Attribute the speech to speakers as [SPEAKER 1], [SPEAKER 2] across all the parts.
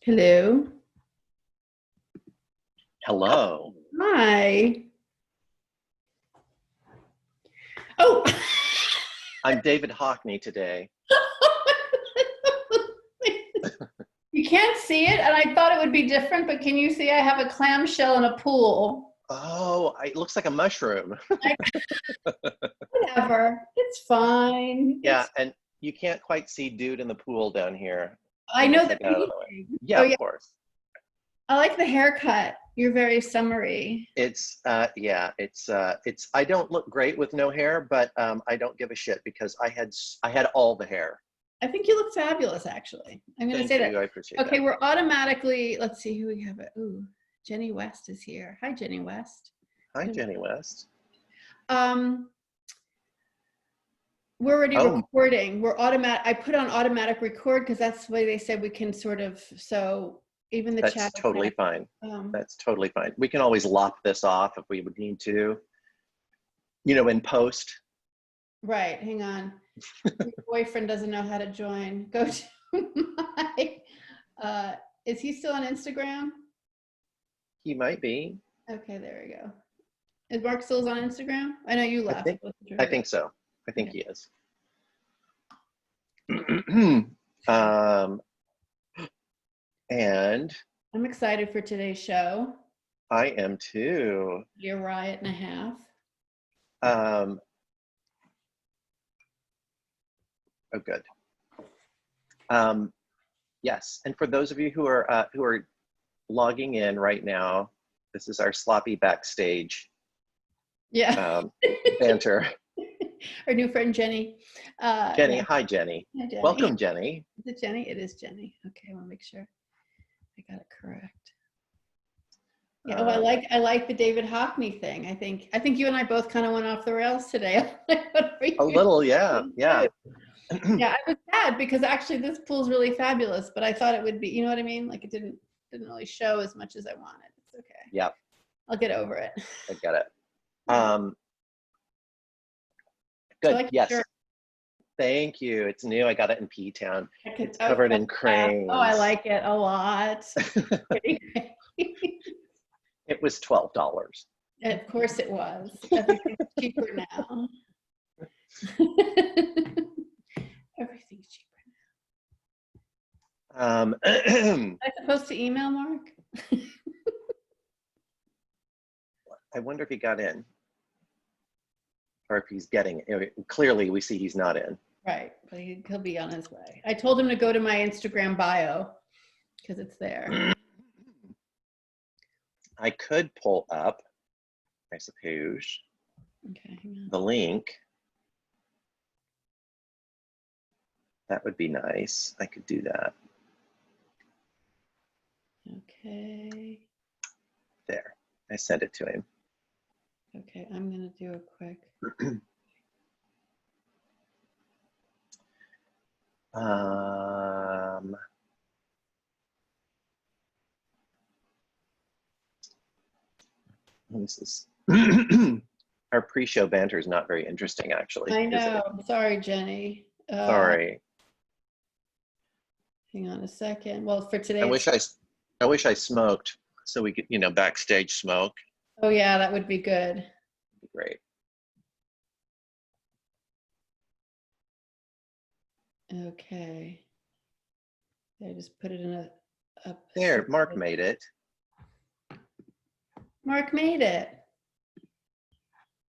[SPEAKER 1] Hello.
[SPEAKER 2] Hello.
[SPEAKER 1] Hi. Oh.
[SPEAKER 2] I'm David Hockney today.
[SPEAKER 1] You can't see it, and I thought it would be different, but can you see I have a clamshell in a pool?
[SPEAKER 2] Oh, it looks like a mushroom.
[SPEAKER 1] Whatever. It's fine.
[SPEAKER 2] Yeah, and you can't quite see dude in the pool down here.
[SPEAKER 1] I know
[SPEAKER 2] Unless
[SPEAKER 1] the
[SPEAKER 2] I get out of the way.
[SPEAKER 1] painting.
[SPEAKER 2] Yeah,
[SPEAKER 1] Oh,
[SPEAKER 2] of
[SPEAKER 1] yeah.
[SPEAKER 2] course.
[SPEAKER 1] I like the haircut. You're very summery.
[SPEAKER 2] I don't look great with no hair, but I don't give a shit because I had all the hair.
[SPEAKER 1] I think you look fabulous, actually. I'm going to say
[SPEAKER 2] Thank you.
[SPEAKER 1] that.
[SPEAKER 2] I appreciate
[SPEAKER 1] Okay,
[SPEAKER 2] that.
[SPEAKER 1] we're automatically, let's see who we have. Ooh, Jenny West is here. Hi, Jenny West.
[SPEAKER 2] Hi, Jenny West.
[SPEAKER 1] We're already
[SPEAKER 2] Oh,
[SPEAKER 1] recording. We're automatic. I put on automatic record because that's the way they said we can sort of, so even the
[SPEAKER 2] that's
[SPEAKER 1] chat.
[SPEAKER 2] totally fine. That's totally fine. We can always lop this off if we would need to, in post.
[SPEAKER 1] Right, hang on. Your boyfriend doesn't know how to join. Go to my, is he still on Instagram?
[SPEAKER 2] He might be.
[SPEAKER 1] Okay, there we go. Is Mark still on Instagram? I know you left.
[SPEAKER 2] I think so. I think he is. And
[SPEAKER 1] I'm excited for today's show.
[SPEAKER 2] I am too.
[SPEAKER 1] Your riot and a half.
[SPEAKER 2] Oh, good. Yes, and for those of you who are logging in right now, this is our sloppy backstage.
[SPEAKER 1] Yeah.
[SPEAKER 2] Banter.
[SPEAKER 1] Our new friend Jenny.
[SPEAKER 2] Jenny,
[SPEAKER 1] yeah.
[SPEAKER 2] hi Jenny.
[SPEAKER 1] Hi, Jenny.
[SPEAKER 2] Welcome, Jenny.
[SPEAKER 1] Is it Jenny? It is Jenny. Okay, I want to make sure I got it correct. Yeah, I like the David Hockney thing. I think you and I both kind of went off the rails today.
[SPEAKER 2] A little, yeah.
[SPEAKER 1] Yeah, I was sad because actually this pool's really fabulous, but I thought it would be, you know what I mean? Like it didn't really show as much as I wanted. It's okay.
[SPEAKER 2] Yeah.
[SPEAKER 1] I'll get over it.
[SPEAKER 2] I get it. Good.
[SPEAKER 1] Like
[SPEAKER 2] yes. Thank you. It's new. I got it in P-Town. It's covered in cranes.
[SPEAKER 1] Oh, I like it a lot.
[SPEAKER 2] It was $12.
[SPEAKER 1] Of course it was. Everything's cheaper now. Everything's cheaper now. Am I supposed to email Mark?
[SPEAKER 2] I wonder if he got in. Or if he's getting it. Clearly, we see he's not in.
[SPEAKER 1] Right, but he'll be on his way. I told him to go to my Instagram bio because it's there.
[SPEAKER 2] I could pull up, I suppose, the link. That would be nice. I could do that.
[SPEAKER 1] Okay.
[SPEAKER 2] There. I sent it to him.
[SPEAKER 1] Okay, I'm going to do a quick.
[SPEAKER 2] This is our pre-show banter is not very interesting, actually.
[SPEAKER 1] I know. Sorry, Jenny.
[SPEAKER 2] Sorry.
[SPEAKER 1] Hang on a second. Well, for today,
[SPEAKER 2] I wish I smoked so we could, backstage smoke.
[SPEAKER 1] Oh yeah, that would be good.
[SPEAKER 2] That'd be great.
[SPEAKER 1] Okay. I just put it in a
[SPEAKER 2] there, Mark made it.
[SPEAKER 1] Mark made it.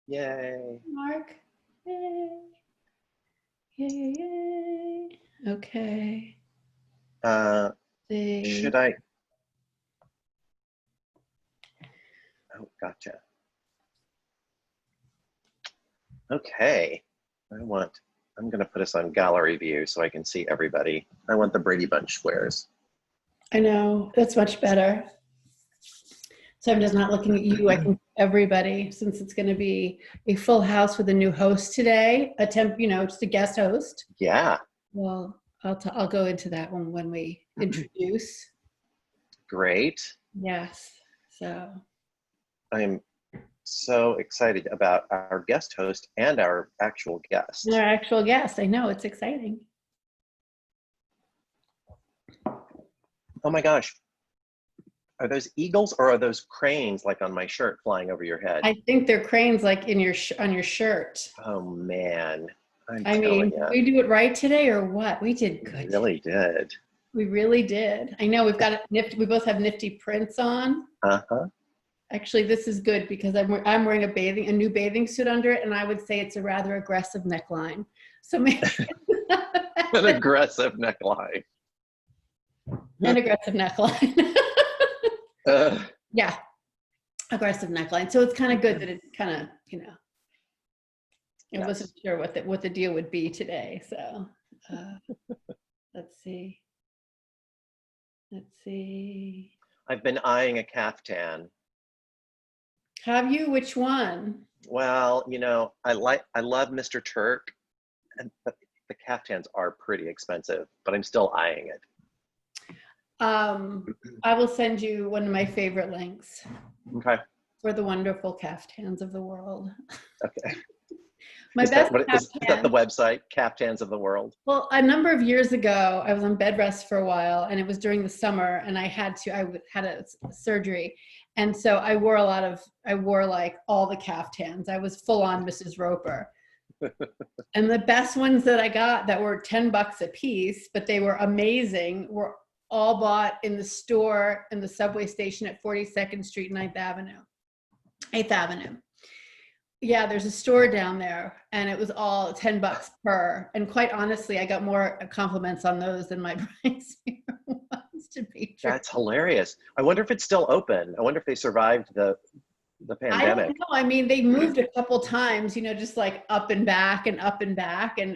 [SPEAKER 2] Yay.
[SPEAKER 1] Mark. Yay. Yay, yay. Okay.
[SPEAKER 2] Should I? Oh, gotcha. Okay. I'm going to put us on gallery view so I can see everybody. I want the Brady Bunch squares.
[SPEAKER 1] I know, that's much better. So I'm just not looking at you, I can everybody, since it's going to be a full house with a new host today, just a guest host.
[SPEAKER 2] Yeah.
[SPEAKER 1] Well, I'll go into that one when we introduce.
[SPEAKER 2] Great.
[SPEAKER 1] Yes. So
[SPEAKER 2] I'm so excited about our guest host and our actual guest.
[SPEAKER 1] Our actual guest, I know, it's exciting.
[SPEAKER 2] Oh my gosh. Are those eagles or are those cranes like on my shirt flying over your head?
[SPEAKER 1] I think they're cranes like in your on your shirt.
[SPEAKER 2] Oh man, I'm
[SPEAKER 1] I
[SPEAKER 2] telling
[SPEAKER 1] mean,
[SPEAKER 2] you,
[SPEAKER 1] did we do it right today or what? We did
[SPEAKER 2] you
[SPEAKER 1] good.
[SPEAKER 2] really did.
[SPEAKER 1] We really did. I know we've got a nifty, we both have nifty prints on.
[SPEAKER 2] Uh-huh.
[SPEAKER 1] Actually, this is good because I'm wearing a new bathing suit under it, and I would say it's a rather aggressive neckline. So maybe
[SPEAKER 2] An aggressive neckline.
[SPEAKER 1] an aggressive neckline.
[SPEAKER 2] Uh,
[SPEAKER 1] Yeah, aggressive neckline. So it's kind of good that it kind of, I wasn't sure what the deal would be today. So let's see. Let's see.
[SPEAKER 2] I've been eyeing a caftan.
[SPEAKER 1] Have you? Which one?
[SPEAKER 2] Well, I love Mr. Turk, but the caftans are pretty expensive, but I'm still eyeing it.
[SPEAKER 1] I will send you one of my favorite links
[SPEAKER 2] Okay.
[SPEAKER 1] for the wonderful caftans of the world.
[SPEAKER 2] Okay.
[SPEAKER 1] My
[SPEAKER 2] Is
[SPEAKER 1] best
[SPEAKER 2] that the website, Caftans of the World?
[SPEAKER 1] Well, a number of years ago, I was on bed rest for a while, and it was during the summer, and I had a surgery, and so I wore like all the caftans. I was full on Mrs. Roper. And the best ones that I got that were $10 a piece, but they were amazing, were all bought in the store in the subway station at 42nd Street, 8th Avenue. Yeah, there's a store down there, and it was all $10 per. And quite honestly, I got more compliments on those than my bridesmaid ones, to be true.
[SPEAKER 2] That's hilarious. I wonder if it's still open. I wonder if they survived the pandemic.
[SPEAKER 1] I don't know. I mean, they moved a couple times, just like up and back, and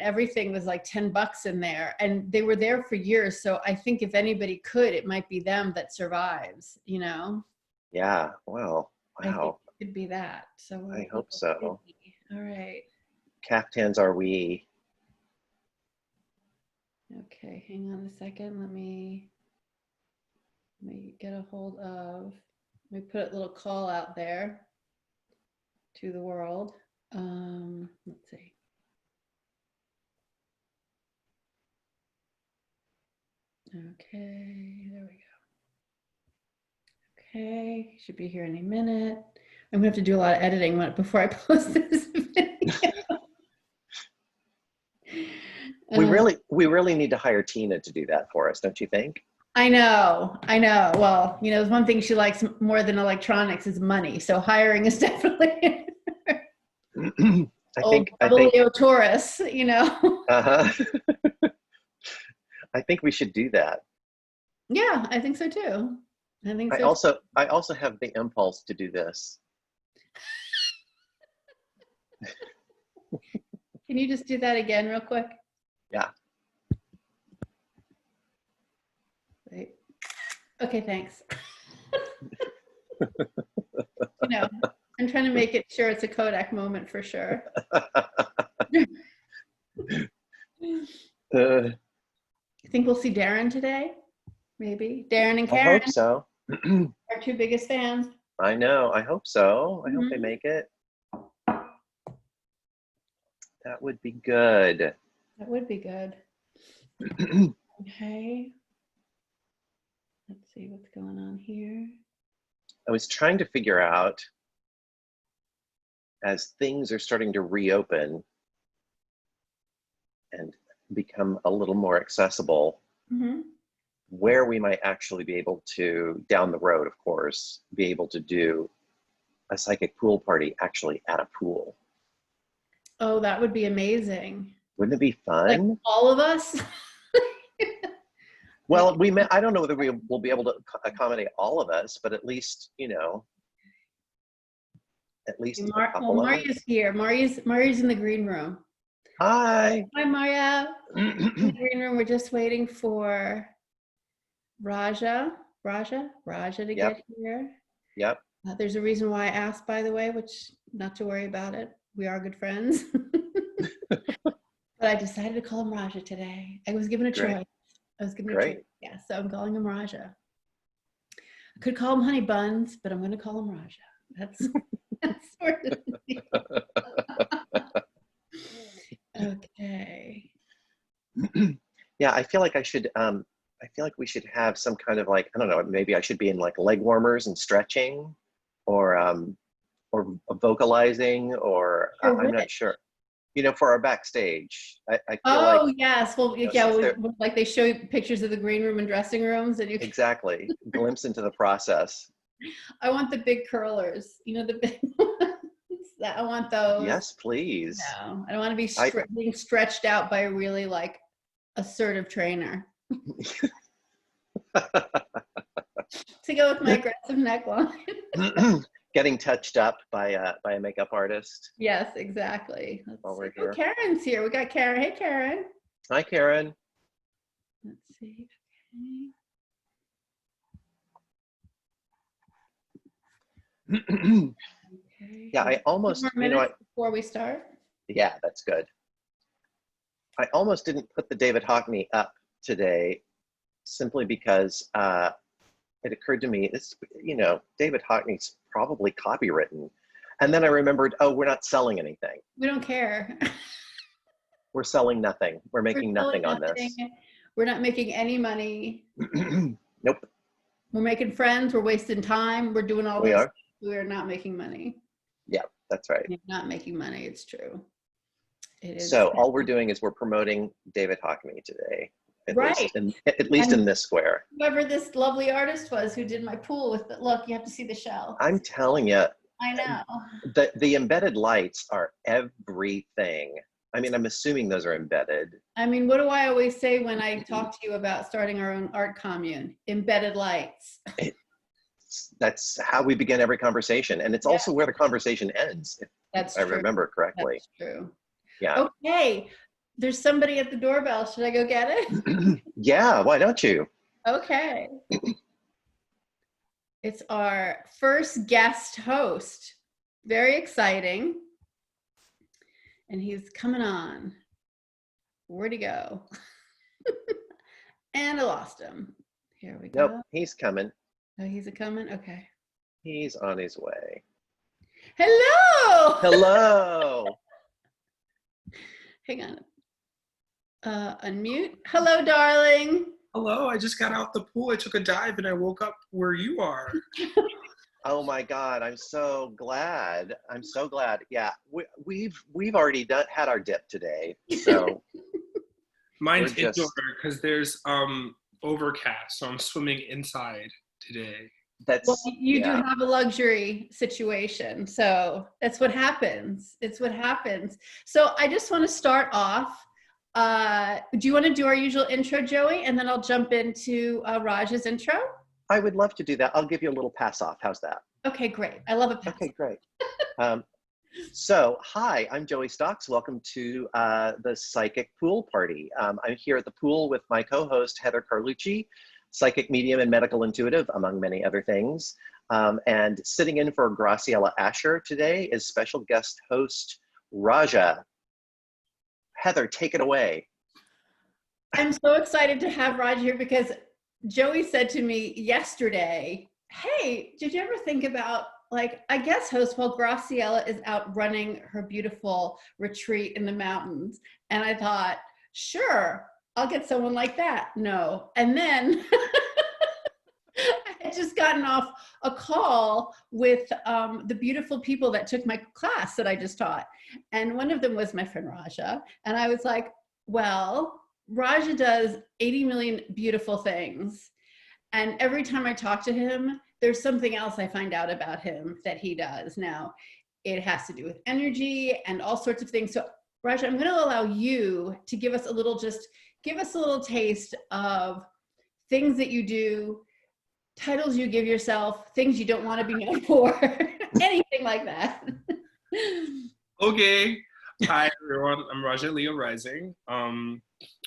[SPEAKER 1] everything was like $10 in there. And they were there for years. So I think if anybody could, it might be them that survives,
[SPEAKER 2] Yeah. Well, wow.
[SPEAKER 1] Could be that. So
[SPEAKER 2] I hope so.
[SPEAKER 1] All right.
[SPEAKER 2] Caftans are we.
[SPEAKER 1] Okay, hang on a second. Let me get a hold of. Let me put a little call out there to the world. Let's see. Okay, there we go. Okay, should be here any minute. I'm gonna have to do a lot of editing before I post this video.
[SPEAKER 2] We really need to hire Tina to do that for us, don't you think?
[SPEAKER 1] I know. Well, there's one thing she likes more than electronics is money. So hiring is definitely
[SPEAKER 2] I think
[SPEAKER 1] Leo Taurus,
[SPEAKER 2] Uh-huh. I think we should do that.
[SPEAKER 1] Yeah, I think so too.
[SPEAKER 2] I also have the impulse to do this.
[SPEAKER 1] Can you just do that again real quick?
[SPEAKER 2] Yeah.
[SPEAKER 1] Wait. Okay, thanks. I'm trying to make it sure it's a Kodak moment for sure. You think we'll see Darren today? Maybe. Darren and Karen.
[SPEAKER 2] I hope so.
[SPEAKER 1] Our two biggest fans.
[SPEAKER 2] I know. I hope so. I hope they make it. That would be good.
[SPEAKER 1] That would be good. Okay. Let's see what's going on here.
[SPEAKER 2] I was trying to figure out, as things are starting to reopen and become a little more accessible, where we might actually be able to, down the road, of course, be able to do a psychic pool party actually at a pool.
[SPEAKER 1] Oh, that would be amazing.
[SPEAKER 2] Wouldn't it be fun?
[SPEAKER 1] Like all of us?
[SPEAKER 2] Well, I don't know whether we will be able to accommodate all of us, but at least, at least a couple of us.
[SPEAKER 1] Maria's here. Maria's in the green room.
[SPEAKER 2] Hi.
[SPEAKER 1] Hi, Marja. In the green room, we're just waiting for Raja to get here.
[SPEAKER 2] Yep.
[SPEAKER 1] There's a reason why I asked, by the way, which not to worry about it. We are good friends. But I decided to call him Raja today. I was given a choice. Yeah, so I'm calling him Raja. I could call him Honey Buns, but I'm going to call him Raja. That's sort of the deal. Okay.
[SPEAKER 2] Yeah, I feel like I should feel like we should have some kind of like, I don't know, maybe I should be in like leg warmers and stretching, or vocalizing, or
[SPEAKER 1] For
[SPEAKER 2] I'm not
[SPEAKER 1] which?
[SPEAKER 2] sure. For our backstage, I feel like,
[SPEAKER 1] Oh, yes. Well, yeah,
[SPEAKER 2] since they're
[SPEAKER 1] like they show you pictures of the green room and dressing rooms, and you can,
[SPEAKER 2] exactly glimpse into the process.
[SPEAKER 1] I want the big curlers, the big ones. I want those.
[SPEAKER 2] Yes, please.
[SPEAKER 1] No, I don't want to be
[SPEAKER 2] I
[SPEAKER 1] being stretched out by a really like assertive trainer to go with my aggressive neckline.
[SPEAKER 2] getting touched up by a makeup artist
[SPEAKER 1] Yes, exactly. Let's
[SPEAKER 2] while
[SPEAKER 1] see.
[SPEAKER 2] we're
[SPEAKER 1] Oh,
[SPEAKER 2] here.
[SPEAKER 1] Karen's here. We got Karen. Hey, Karen.
[SPEAKER 2] Hi, Karen.
[SPEAKER 1] Let's see. Okay.
[SPEAKER 2] Yeah, I
[SPEAKER 1] Two
[SPEAKER 2] almost,
[SPEAKER 1] more minutes before we start.
[SPEAKER 2] yeah, that's good. I almost didn't put the David Hockney up today simply because it occurred to me, David Hockney's probably copywritten. And then I remembered, oh, we're not selling anything.
[SPEAKER 1] We don't care.
[SPEAKER 2] We're selling nothing. We're making
[SPEAKER 1] We're
[SPEAKER 2] nothing on
[SPEAKER 1] nothing.
[SPEAKER 2] this.
[SPEAKER 1] We're not making any money.
[SPEAKER 2] Nope.
[SPEAKER 1] We're making friends. We're wasting time. We're doing all
[SPEAKER 2] We
[SPEAKER 1] this.
[SPEAKER 2] are.
[SPEAKER 1] We're not making money.
[SPEAKER 2] Yeah, that's right.
[SPEAKER 1] We're not making money. It's true. It is.
[SPEAKER 2] So all we're doing is we're promoting David Hockney today, at
[SPEAKER 1] Right.
[SPEAKER 2] least in this square.
[SPEAKER 1] Whoever this lovely artist was who did my pool with the look, you have to see the shell.
[SPEAKER 2] I'm telling you,
[SPEAKER 1] I know.
[SPEAKER 2] the embedded lights are everything. I mean, I'm assuming those are embedded.
[SPEAKER 1] I mean, what do I always say when I talk to you about starting our own art commune? Embedded lights.
[SPEAKER 2] That's how we begin every conversation. And it's also where the conversation ends, if I remember correctly.
[SPEAKER 1] That's true.
[SPEAKER 2] Yeah.
[SPEAKER 1] Okay. There's somebody at the doorbell. Should I go get it?
[SPEAKER 2] Yeah, why don't you?
[SPEAKER 1] Okay. It's our first guest host. Very exciting. And he's coming on. Where'd he go? And I lost him. Here we go.
[SPEAKER 2] Nope, he's coming.
[SPEAKER 1] Oh, he's a coming? Okay.
[SPEAKER 2] He's on his way.
[SPEAKER 1] Hello!
[SPEAKER 2] Hello!
[SPEAKER 1] Hang on. Unmute. Hello, darling.
[SPEAKER 3] Hello, I just got out the pool. I took a dive and I woke up where you are.
[SPEAKER 2] Oh my God, I'm so glad. I'm so glad. Yeah, we've already had our dip today. So
[SPEAKER 3] Mine's indoor because there's overcast, so I'm swimming inside today.
[SPEAKER 1] Well, you do have a luxury situation, so that's what happens. It's what happens. So I just want to start off. Do you want to do our usual intro, Joey, and then I'll jump into Raj's intro?
[SPEAKER 2] I would love to do that. I'll give you a little pass off. How's that?
[SPEAKER 1] Okay, great. I love a pass.
[SPEAKER 2] Okay, great. So, hi, I'm Joey Stocks. Welcome to the Psychic Pool Party. I'm here at the pool with my co-host, Heather Carlucci, psychic medium and medical intuitive, among many other things. And sitting in for Graciela Asher today is special guest host, Raja. Heather, take it away.
[SPEAKER 1] I'm so excited to have Raj here because Joey said to me yesterday, hey, did you ever think about, like, I guess host while Graciela is out running her beautiful retreat in the mountains? And I thought, sure, I'll get someone like that. No. And then I had just gotten off a call with the beautiful people that took my class that I just taught. And one of them was my friend Raja. And I was like, well, Raja does 80 million beautiful things. And every time I talk to him, there's something else I find out about him that he does. Now, it has to do with energy and all sorts of things. So, Raja, I'm going to allow you to give us a little taste of things that you do, titles you give yourself, things you don't want to be known for, anything like that.
[SPEAKER 3] Okay. Hi, everyone. I'm Raja Leo Rising.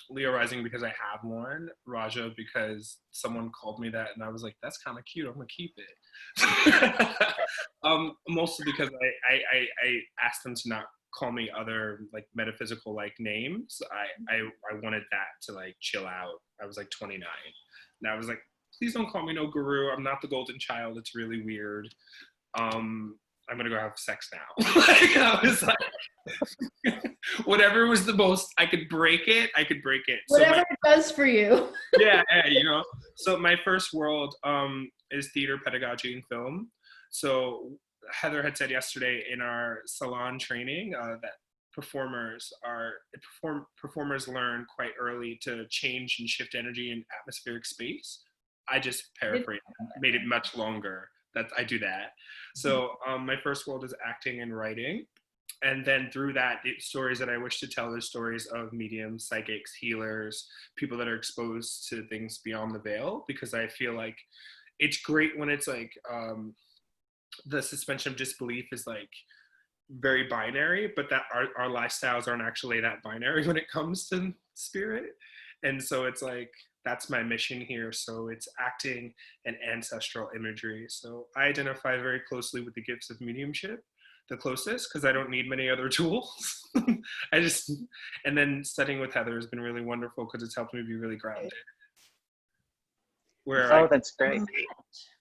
[SPEAKER 3] Leo Rising because I have one. Raja because someone called me that and I was like, that's kind of cute. I'm going to keep it. Mostly because I asked them to not call me other like metaphysical like names. I wanted that to like chill out. I was like 29 and I was like, please don't call me no guru. I'm not the golden child. It's really weird. I'm gonna go have sex now. Like, I was like, whatever was the most I could break it.
[SPEAKER 1] Whatever it does for you.
[SPEAKER 3] Yeah, you know. So my first world is theater, pedagogy, and film. So Heather had said yesterday in our salon training that performers learn quite early to change and shift energy in atmospheric space. I just paraphrased, made it much longer. That I do that. So my first world is acting and writing. And then through that, stories that I wish to tell are stories of mediums, psychics, healers, people that are exposed to things beyond the veil, because I feel like it's great when it's like the suspension of disbelief is like very binary, but that our lifestyles aren't actually that binary when it comes to spirit. And so it's like, that's my mission here. So it's acting and ancestral imagery. So I identify very closely with the gifts of mediumship, the closest, because I don't need many other tools. And then studying with Heather has been really wonderful because it's helped me be really grounded.
[SPEAKER 2] That's great.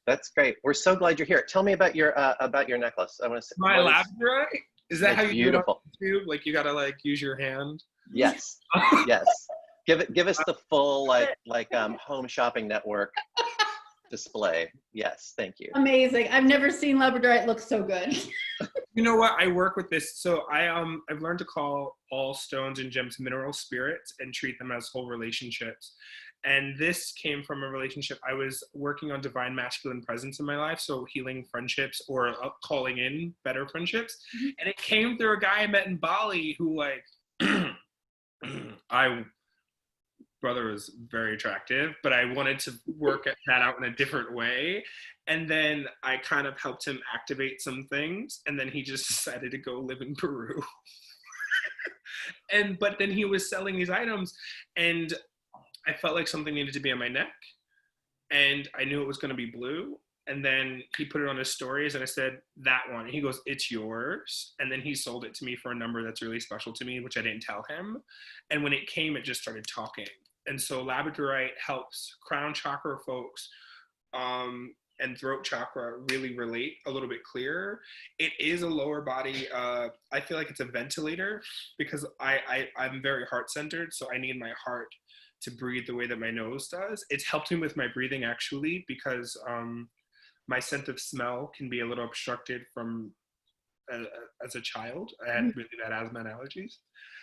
[SPEAKER 2] That's great. We're so glad you're here. Tell me about your necklace. I want to see.
[SPEAKER 3] My labradorite? Is that how you
[SPEAKER 2] beautiful.
[SPEAKER 3] do it on YouTube? Like you gotta like use your hand?
[SPEAKER 2] Yes. Yes. Give us the full home shopping network display. Yes, thank you.
[SPEAKER 1] Amazing. I've never seen labradorite look so good.
[SPEAKER 3] You know what? I work with this. So I've learned to call all stones and gems mineral spirits and treat them as whole relationships. And this came from a relationship. I was working on divine masculine presence in my life, so healing friendships or calling in better friendships. Mm-hmm. And it came through a guy I met in Bali who like brother was very attractive, but I wanted to work that out in a different way. And then I kind of helped him activate some things. And then he just decided to go live in Peru. But then he was selling these items and I felt like something needed to be on my neck. And I knew it was going to be blue. And then he put it on his stories and I said, that one. And he goes, it's yours. And then he sold it to me for a number that's really special to me, which I didn't tell him. And when it came, it just started talking. And so labradorite helps crown chakra folks and throat chakra really relate a little bit clearer. It is a lower body. I feel like it's a ventilator because I'm very heart-centered, so I need my heart to breathe the way that my nose does. It's helped me with my breathing actually because my sense of smell can be a little obstructed from as a child. I had really bad asthma and allergies.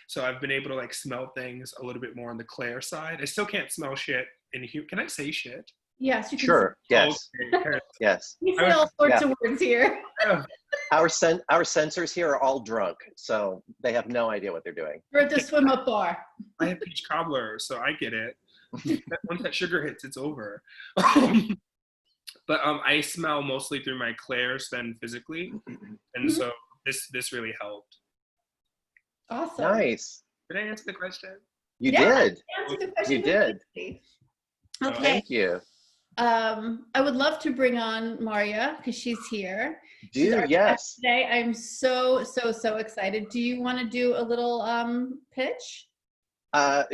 [SPEAKER 3] So I've been able to like smell things a little bit more on the Claire side. I still can't smell shit can I say shit?
[SPEAKER 1] Yes, you can.
[SPEAKER 2] Sure. Yes.
[SPEAKER 3] Okay.
[SPEAKER 2] Yes.
[SPEAKER 1] You say all sorts of words here.
[SPEAKER 2] Our sensors here are all drunk, so they have no idea what they're doing.
[SPEAKER 1] We're at the swim up bar.
[SPEAKER 3] I have peach cobbler, so I get it. Once that sugar hits, it's over. But I smell mostly through my clairs than physically, and so this really helped.
[SPEAKER 1] Awesome.
[SPEAKER 2] Nice.
[SPEAKER 3] Did I answer the question?
[SPEAKER 2] You did.
[SPEAKER 1] You
[SPEAKER 2] did.
[SPEAKER 1] Okay.
[SPEAKER 2] Thank you.
[SPEAKER 1] I would love to bring on Marja because she's here.
[SPEAKER 2] Yes.
[SPEAKER 1] Today, I'm so excited. Do you want to do a little pitch?
[SPEAKER 2] Yes.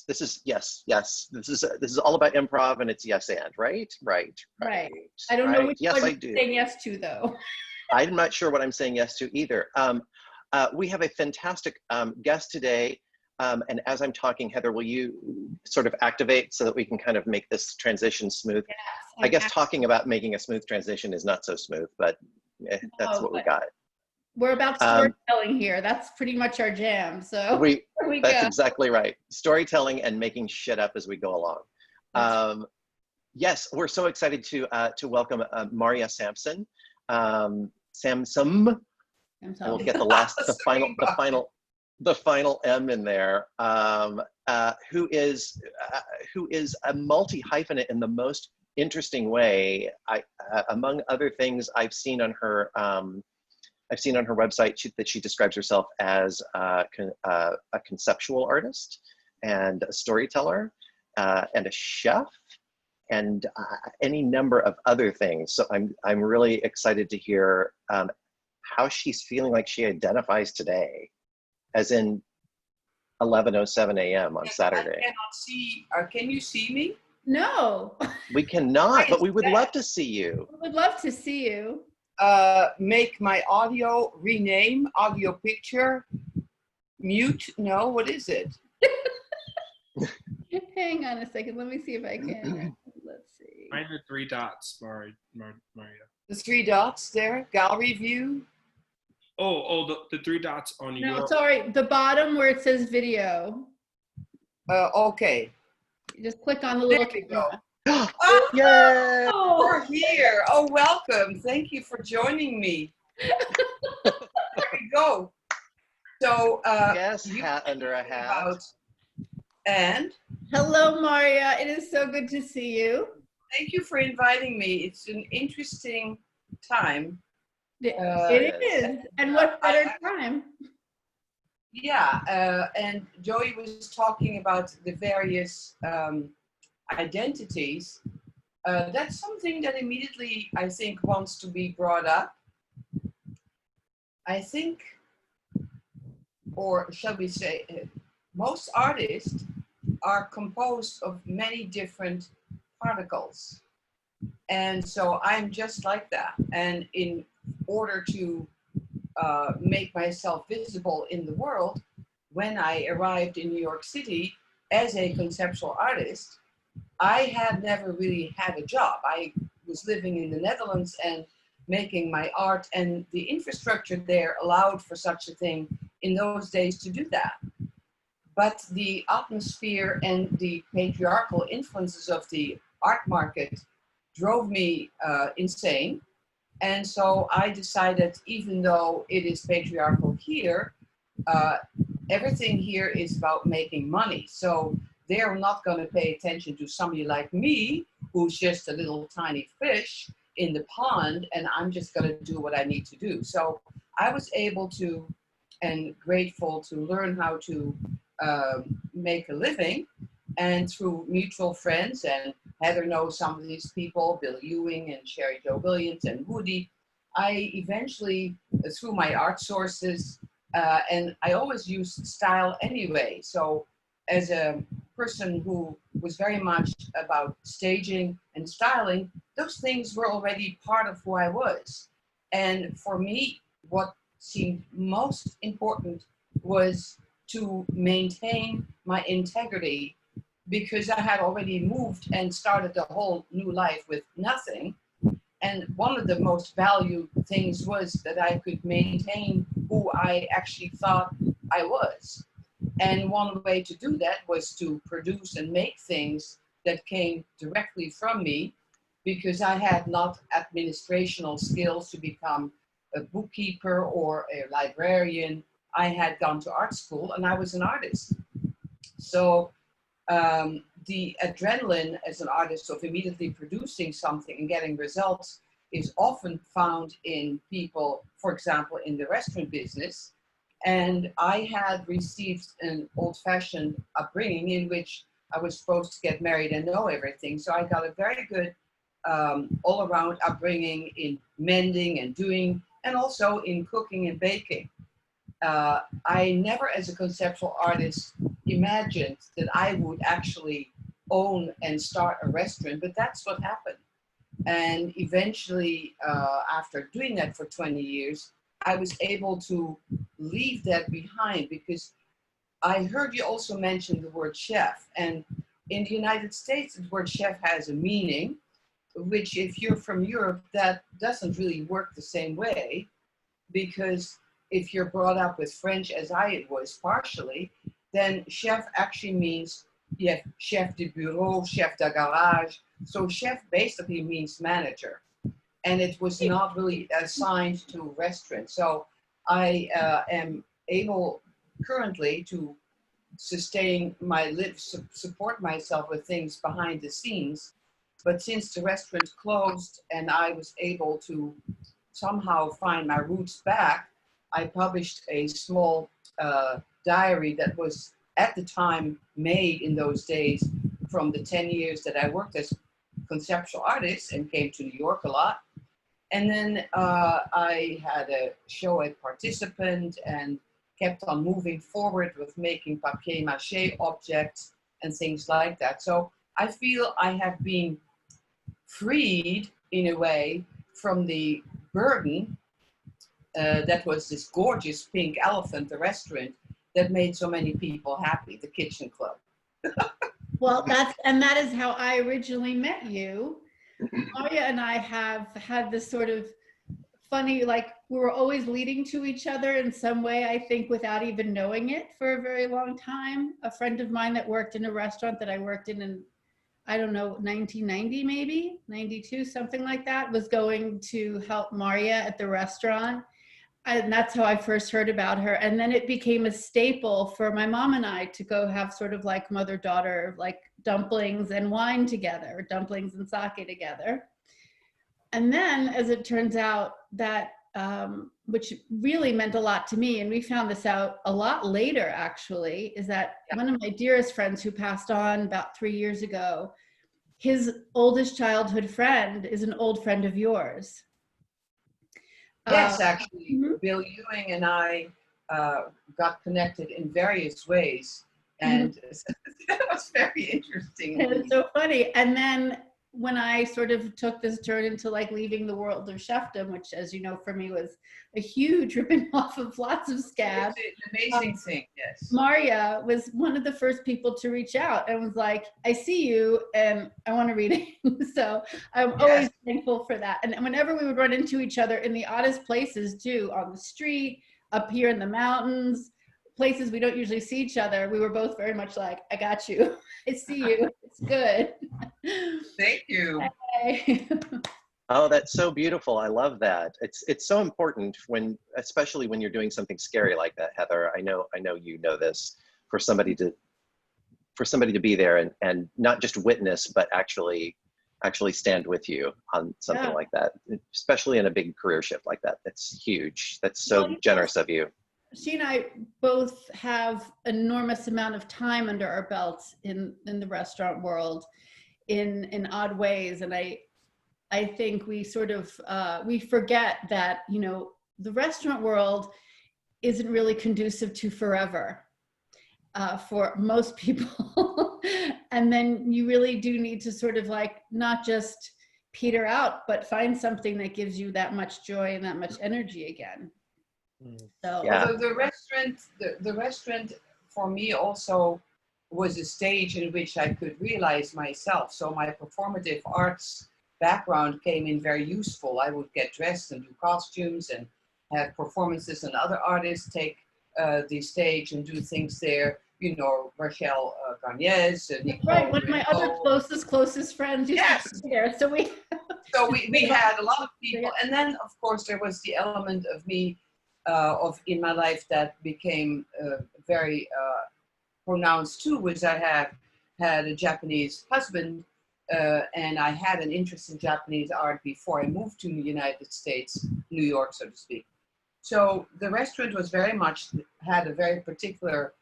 [SPEAKER 2] This is all about improv, and it's yes and right.
[SPEAKER 1] I don't know which
[SPEAKER 2] yes,
[SPEAKER 1] one
[SPEAKER 2] I do.
[SPEAKER 1] You're saying yes to though.
[SPEAKER 2] I'm not sure what I'm saying yes to either. We have a fantastic guest today. And as I'm talking, Heather, will you sort of activate so that we can kind of make this transition smooth? Yes, I guess talking about making a smooth transition is not so smooth, but that's what we got.
[SPEAKER 1] We're about storytelling here. That's pretty much our jam. So
[SPEAKER 2] that's exactly right. Storytelling and making shit up as we go along. Yes, we're so excited to welcome Marja Samson. Samson. We'll get the final M in there, who is a multi-hyphenate in the most interesting way. Among other things, I've seen on her website that she describes herself as a conceptual artist and a storyteller and a chef and any number of other things. So I'm really excited to hear how she's feeling like she identifies today. As in 11:07 a.m. on Saturday.
[SPEAKER 4] I cannot see. Can you see me?
[SPEAKER 1] No.
[SPEAKER 2] We cannot, but we would love to see you.
[SPEAKER 1] We would love to see you.
[SPEAKER 4] Make my audio, rename, audio picture, mute. No, what is it?
[SPEAKER 1] Hang on a second. Let me see if I can. Let's see.
[SPEAKER 3] Find the three dots, Maria.
[SPEAKER 4] The three dots there, gallery view.
[SPEAKER 3] The three dots on your.
[SPEAKER 1] No, sorry. The bottom where it says video.
[SPEAKER 4] Okay.
[SPEAKER 1] You just click on the little
[SPEAKER 4] There we
[SPEAKER 1] camera.
[SPEAKER 4] go.
[SPEAKER 2] Yay!
[SPEAKER 1] Oh,
[SPEAKER 4] We're here. Oh, welcome. Thank you for joining me. There we go. So,
[SPEAKER 2] Yes, hat under a hat.
[SPEAKER 4] And
[SPEAKER 1] hello, Marja. It is so good to see you.
[SPEAKER 4] thank you for inviting me. It's an interesting time.
[SPEAKER 1] It is. And what better time?
[SPEAKER 4] Yeah, and Joey was talking about the various identities. That's something that immediately, I think, wants to be brought up. I think, or shall we say, most artists are composed of many different particles. And so I'm just like that. And in order to make myself visible in the world, when I arrived in New York City as a conceptual artist, I had never really had a job. I was living in the Netherlands and making my art, and the infrastructure there allowed for such a thing in those days to do that. But the atmosphere and the patriarchal influences of the art market drove me insane. And so I decided, even though it is patriarchal here, everything here is about making money. So they're not going to pay attention to somebody like me, who's just a little tiny fish in the pond, and I'm just going to do what I need to do. So I was able to, and grateful to, learn how to make a living. And through mutual friends, and Heather knows some of these people, Bill Ewing and Sherry Jo Williams and Woody, I eventually, through my art sources, and I always used style anyway. So as a person who was very much about staging and styling, those things were already part of who I was. And for me, what seemed most important was to maintain my integrity, because I had already moved and started a whole new life with nothing. And one of the most valued things was that I could maintain who I actually thought I was. And one way to do that was to produce and make things that came directly from me, because I had not administrational skills to become a bookkeeper or a librarian. I had gone to art school and I was an artist. So the adrenaline as an artist of immediately producing something and getting results is often found in people, for example, in the restaurant business. And I had received an old-fashioned upbringing in which I was supposed to get married and know everything. So I got a very good all-around upbringing in mending and doing, and also in cooking and baking. I never, as a conceptual artist, imagined that I would actually own and start a restaurant, but that's what happened. And eventually, after doing that for 20 years, I was able to leave that behind, because I heard you also mention the word chef. And in the United States, the word chef has a meaning, which if you're from Europe, that doesn't really work the same way, because if you're brought up with French, as I was partially, then chef actually means, yeah, chef de bureau, chef de garage. So chef basically means manager. And it was not really assigned to restaurants. So I am able currently to sustain my support myself with things behind the scenes. But since the restaurant closed and I was able to somehow find my roots back, I published a small diary that was at the time made in those days from the 10 years that I worked as conceptual artist and came to New York a lot. And then I had a show at Participant and kept on moving forward with making papier-mâché objects and things like that. So I feel I have been freed in a way from the burden that was this gorgeous pink elephant, the restaurant that made so many people happy, the kitchen club.
[SPEAKER 1] Well, that is how I originally met you. Marja and I have had this sort of funny, like we were always leading to each other in some way, I think, without even knowing it for a very long time. A friend of mine that worked in a restaurant that I worked in, I don't know, 1990 maybe, 92, something like that, was going to help Marja at the restaurant. And that's how I first heard about her. And then it became a staple for my mom and I to go have sort of like mother-daughter, like dumplings and wine together, or dumplings and sake together. And then, as it turns out, that, which really meant a lot to me, and we found this out a lot later actually, is that one of my dearest friends who passed on about 3 years ago, his oldest childhood friend is an old friend of yours.
[SPEAKER 4] Yes, actually, Bill Ewing and I got connected in various ways, and that was very interesting.
[SPEAKER 1] It's so funny. And then when I sort of took this turn into like leaving the world of chefdom, which, as you know, for me was a huge ripping off of lots of scabs.
[SPEAKER 4] It's an amazing thing, yes.
[SPEAKER 1] Marja was one of the first people to reach out and was like, I see you and I want to read it. So I'm always thankful for that. And whenever we would run into each other in the oddest places too, on the street, up here in the mountains, places we don't usually see each other, we were both very much like, I got you. I see you. It's good.
[SPEAKER 4] Thank you.
[SPEAKER 1] Hey.
[SPEAKER 2] Oh, that's so beautiful. I love that. It's so important when, especially when you're doing something scary like that, Heather. I know you know this, for somebody to be there and not just witness, but actually stand with you on something like that, especially in a big career shift like that. That's huge. That's so generous of you.
[SPEAKER 1] She and I both have enormous amount of time under our belts in the restaurant world in odd ways. And I think we sort of, we forget that, you know, the restaurant world isn't really conducive to forever for most people. And then you really do need to sort of like, not just peter out, but find something that gives you that much joy and that much energy again. So
[SPEAKER 4] the restaurant for me also was a stage in which I could realize myself. So my performative arts background came in very useful. I would get dressed and do costumes and have performances, and other artists take the stage and do things there. You know, Rachel Garniez,
[SPEAKER 1] right, one of my other closest friends used to be there. So we
[SPEAKER 4] had a lot of people, and then of course there was the element of me in my life that became very pronounced too, was I have had a Japanese husband, and I had an interest in Japanese art before I moved to the United States, New York, so to speak. So the restaurant was had a very particular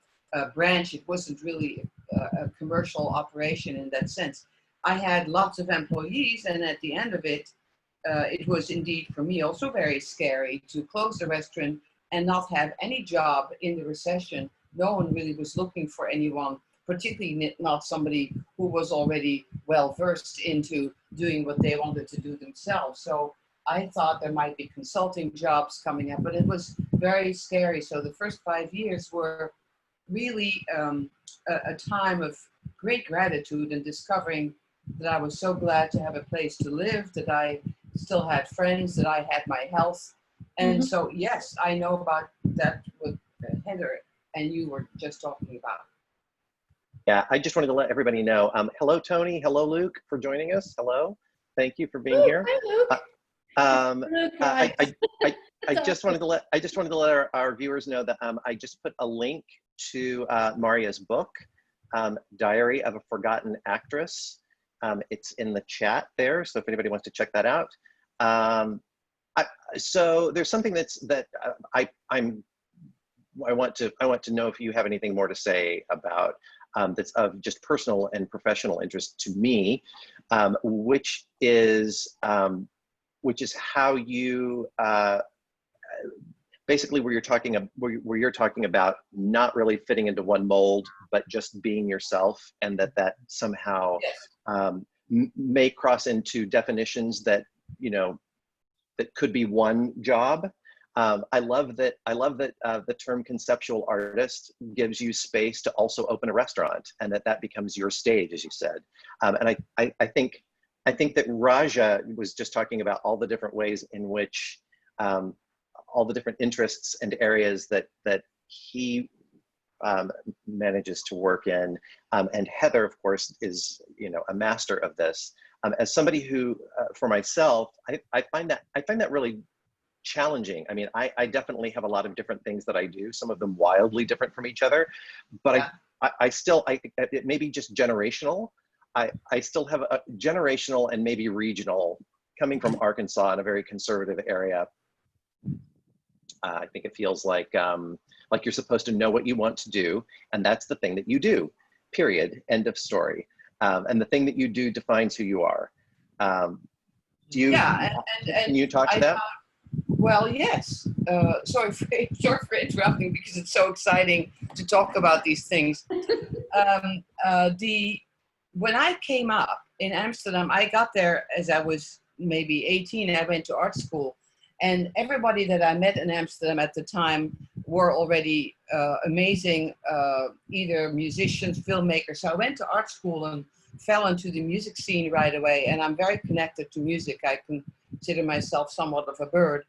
[SPEAKER 4] branch. It wasn't really a commercial operation in that sense. I had lots of employees, and at the end of it, it was indeed for me also very scary to close the restaurant and not have any job in the recession. No one really was looking for anyone, particularly not somebody who was already well versed into doing what they wanted to do themselves. So I thought there might be consulting jobs coming up, but it was very scary. So the first 5 years were really a time of great gratitude and discovering that I was so glad to have a place to live, that I still had friends, that I had my health. And so, yes, I know about that what Heather and you were just talking about.
[SPEAKER 2] Yeah, I just wanted to let everybody know. Hello, Tony. Hello, Luke, for joining us. Hello. Thank you for being here.
[SPEAKER 1] Hi, Luke.
[SPEAKER 2] I just wanted to let our viewers know that I just put a link to Marja's book, Diary of a Forgotten Actress. It's in the chat there, so if anybody wants to check that out. So there's something I want to know if you have anything more to say about that's of just personal and professional interest to me, which is how you basically where you're talking about not really fitting into one mold, but just being yourself, and that somehow
[SPEAKER 4] Yes.
[SPEAKER 2] may cross into definitions that, you know, that could be one job. I love that the term conceptual artist gives you space to also open a restaurant, and that becomes your stage, as you said. And I think that Raja was just talking about all the different ways in which all the different interests and areas that he manages to work in. And Heather, of course, is, you know, a master of this. As somebody who, for myself, I find that really challenging. I mean, I definitely have a lot of different things that I do, some of them wildly different from each other, but
[SPEAKER 4] Yeah.
[SPEAKER 2] I still, I think it may be just generational. I still have a generational and maybe regional, coming from Arkansas in a very conservative area. I think it feels like you're supposed to know what you want to do, and that's the thing that you do, period, end of story. And the thing that you do defines who you are. Do you,
[SPEAKER 4] Yeah,
[SPEAKER 2] can you talk to that?
[SPEAKER 4] Well, yes. Sorry for interrupting, because it's so exciting to talk about these things. When I came up in Amsterdam, I got there as I was maybe 18. I went to art school, and everybody that I met in Amsterdam at the time were already amazing, either musicians, filmmakers. So I went to art school and fell into the music scene right away, and I'm very connected to music. I consider myself somewhat of a bird.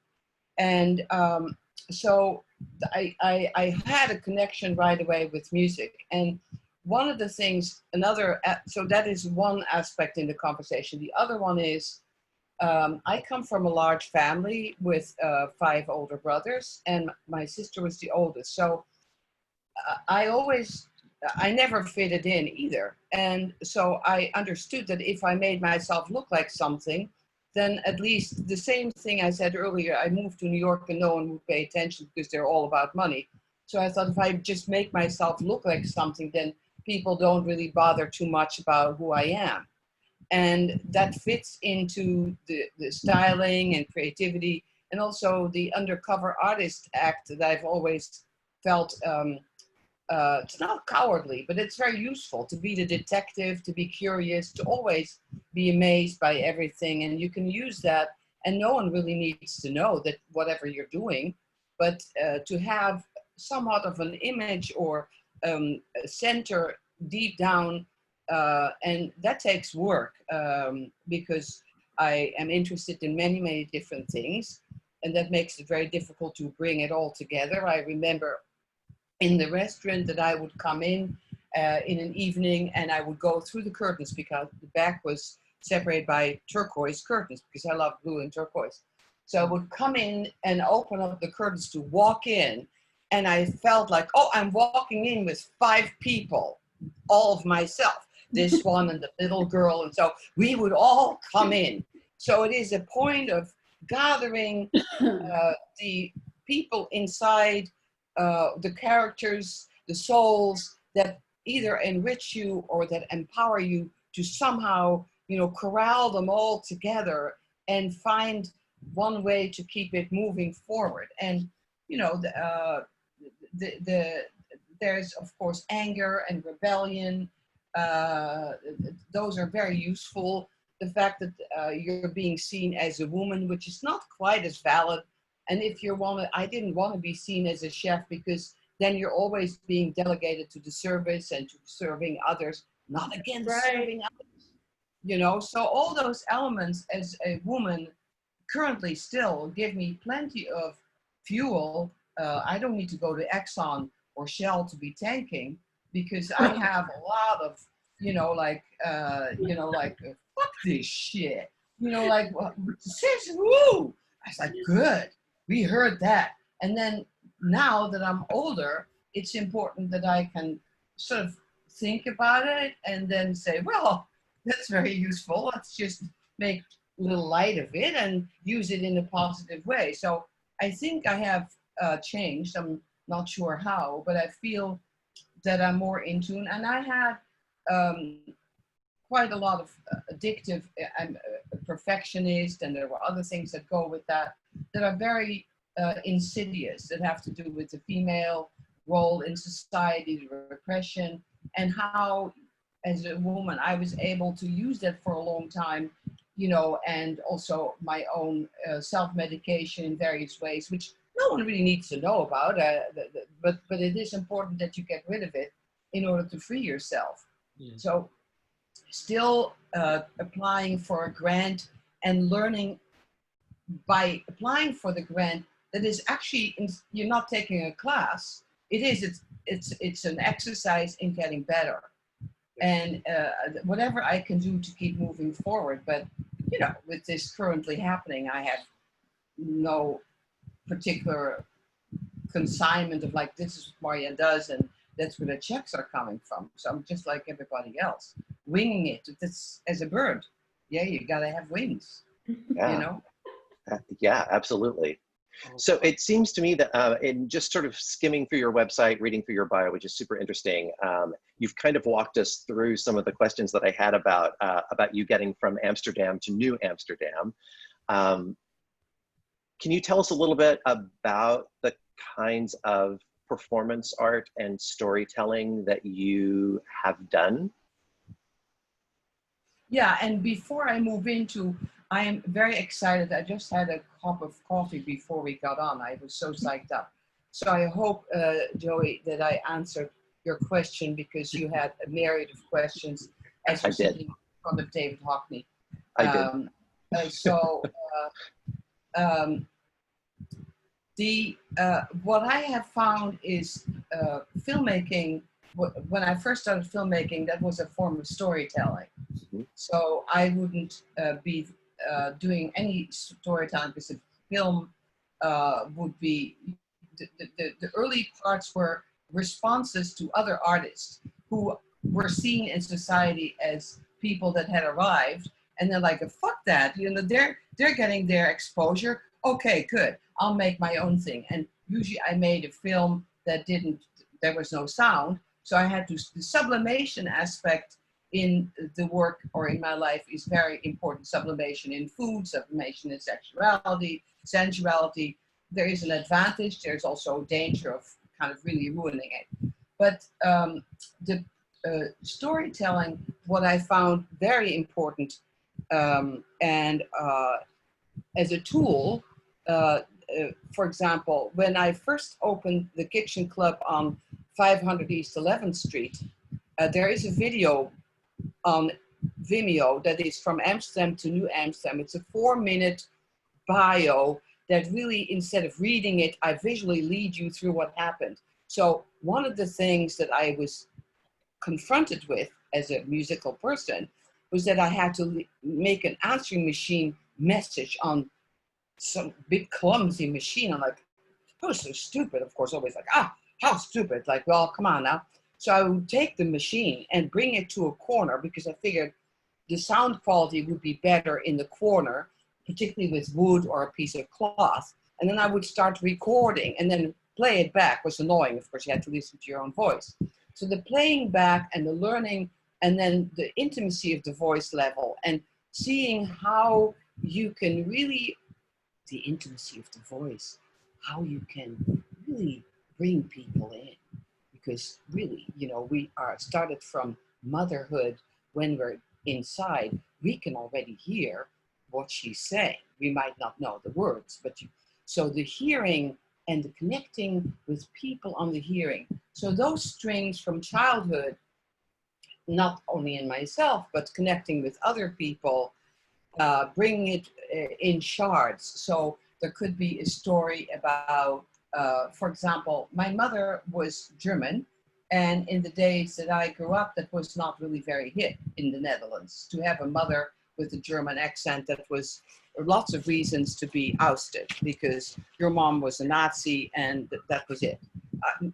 [SPEAKER 4] And so I had a connection right away with music. And one of the things, so that is one aspect in the conversation. The other one is, I come from a large family with 5 older brothers, and my sister was the oldest. So I never fitted in either. And so I understood that if I made myself look like something, then at least the same thing I said earlier, I moved to New York and no one would pay attention because they're all about money. So I thought, if I just make myself look like something, then people don't really bother too much about who I am. And that fits into the styling and creativity, and also the undercover artist act that I've always felt. It's not cowardly, but it's very useful to be the detective, to be curious, to always be amazed by everything. And you can use that, and no one really needs to know that whatever you're doing, but to have somewhat of an image or a center deep down, and that takes work, because I am interested in many, many different things, and that makes it very difficult to bring it all together. I remember in the restaurant that I would come in an evening, and I would go through the curtains, because the back was separated by turquoise curtains, because I love blue and turquoise. So I would come in and open up the curtains to walk in, and I felt like, oh, I'm walking in with 5 people, all of myself, this one and the little girl. And so we would all come in. So it is a point of gathering the people inside, the characters, the souls that either enrich you or that empower you to somehow, you know, corral them all together and find one way to keep it moving forward. And, you know, there's, of course, anger and rebellion. Those are very useful. The fact that you're being seen as a woman, which is not quite as valid. And if you're I didn't want to be seen as a chef, because then you're always being delegated to the service and to serving others, not against serving others. You know, so all those elements as a woman currently still give me plenty of fuel. I don't need to go to Exxon or Shell to be tanking, because I have a lot of, fuck this shit. Sis, woo! I was like, good, we heard that. And then now that I'm older, it's important that I can sort of think about it and then say, well, that's very useful. Let's just make a little light of it and use it in a positive way. So I think I have changed. I'm not sure how, but I feel that I'm more in tune. And I had quite a lot of addictive, I'm a perfectionist, and there were other things that go with that are very insidious, that have to do with the female role in society, the repression, and how, as a woman, I was able to use that for a long time, you know, and also my own self-medication in various ways, which no one really needs to know about, but it is important that you get rid of it in order to free yourself. So still applying for a grant and learning by applying for the grant that is actually, you're not taking a class. It's an exercise in getting better. And whatever I can do to keep moving forward. But, you know, with this currently happening, I have no particular consignment of like, this is what Marja does and that's where the checks are coming from. So I'm just like everybody else, winging it. That's as a bird. Yeah, you gotta have wings,
[SPEAKER 2] Yeah.
[SPEAKER 4] you know?
[SPEAKER 2] Yeah, absolutely. So it seems to me that in just sort of skimming through your website, reading through your bio, which is super interesting, you've kind of walked us through some of the questions that I had about you getting from Amsterdam to New Amsterdam. Can you tell us a little bit about the kinds of performance art and storytelling that you have done?
[SPEAKER 4] Yeah, and before I move into, I am very excited. I just had a cup of coffee before we got on. I was so psyched up. So I hope, Joey, that I answered your question, because you had a myriad of questions as you're sitting in front of David Hockney.
[SPEAKER 2] I
[SPEAKER 4] did. What I have found is filmmaking. When I first started filmmaking, that was a form of storytelling.
[SPEAKER 2] Mm-hmm.
[SPEAKER 4] So I wouldn't be doing any storytelling, because the film would be, the early parts were responses to other artists who were seen in society as people that had arrived, and they're like, fuck that, you know, they're getting their exposure. Okay, good, I'll make my own thing. And usually I made a film that there was no sound, so I had to, the sublimation aspect in the work or in my life is very important. Sublimation in food, sublimation in sexuality, sensuality. There is an advantage. There's also danger of kind of really ruining it. But the storytelling, what I found very important, and as a tool, for example, when I first opened the Kitchen Club on 500 East 11th Street, there is a video on Vimeo that is from Amsterdam to New Amsterdam. It's a 4-minute bio that really, instead of reading it, I visually lead you through what happened. So one of the things that I was confronted with as a musical person was that I had to make an answering machine message on some big clumsy machine. I'm like, oh, so stupid. Of course, always like, how stupid. Like, well, come on now. So I would take the machine and bring it to a corner, because I figured the sound quality would be better in the corner, particularly with wood or a piece of cloth. And then I would start recording, and then play it back was annoying. Of course, you had to listen to your own voice. So the playing back and the learning, and then the intimacy of the voice level, and seeing how you can really, the intimacy of the voice, how you can really bring people in. Because really, you know, we are started from motherhood. When we're inside, we can already hear what she's saying. We might not know the words, but so the hearing and the connecting with people on the hearing. So those strings from childhood, not only in myself, but connecting with other people, bringing it in shards. So there could be a story about, for example, my mother was German, and in the days that I grew up, that was not really very hip in the Netherlands. To have a mother with a German accent, that was lots of reasons to be ousted, because your mom was a Nazi and that was it.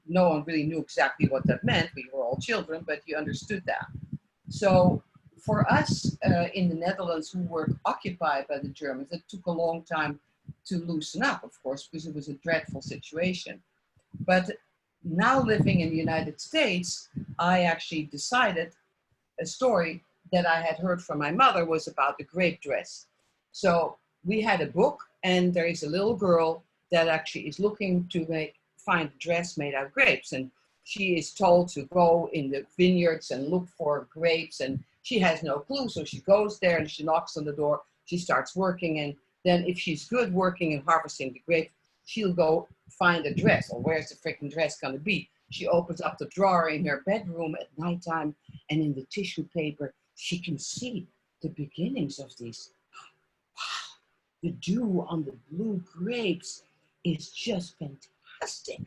[SPEAKER 4] No one really knew exactly what that meant. We were all children, but you understood that. So for us in the Netherlands, who were occupied by the Germans, it took a long time to loosen up, of course, because it was a dreadful situation. But now living in the United States, I actually decided a story that I had heard from my mother was about the grape dress. So we had a book, and there is a little girl that actually is looking to find a dress made out of grapes. And she is told to go in the vineyards and look for grapes, and she has no clue. So she goes there and she knocks on the door. She starts working, and then if she's good working and harvesting the grapes, she'll go find a dress. Or where's the freaking dress going to be? She opens up the drawer in her bedroom at nighttime, and in the tissue paper, she can see the beginnings of these. Wow, the dew on the blue grapes is just fantastic.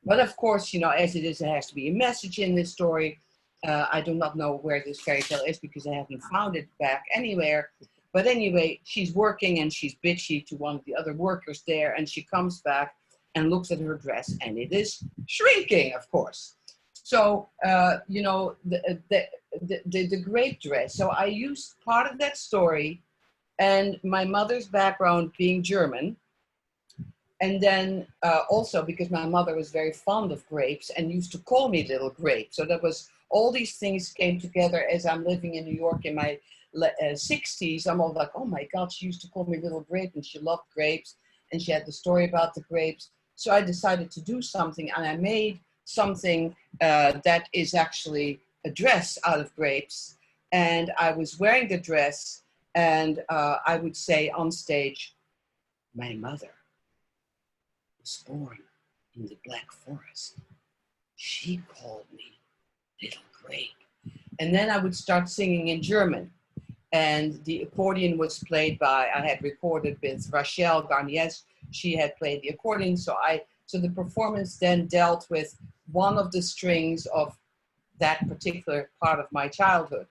[SPEAKER 4] But of course, as it is, there has to be a message in this story. I do not know where this fairy tale is because I haven't found it back anywhere. But anyway, she's working and she's bitchy to one of the other workers there, and she comes back and looks at her dress, and it is shrinking, of course. So, the grape dress. So I used part of that story and my mother's background being German. And then also because my mother was very fond of grapes and used to call me Little Grape. So that was, all these things came together as I'm living in New York in my 60s. I'm all like, oh my God, she used to call me Little Grape, and she loved grapes, and she had the story about the grapes. So I decided to do something, and I made something that is actually a dress out of grapes. And I was wearing the dress, and I would say on stage, my mother was born in the Black Forest. She called me Little Grape. And then I would start singing in German. And the accordion was played by, I had recorded with Rachel Garnier. She had played the accordion. So the performance then dealt with one of the strings of that particular part of my childhood.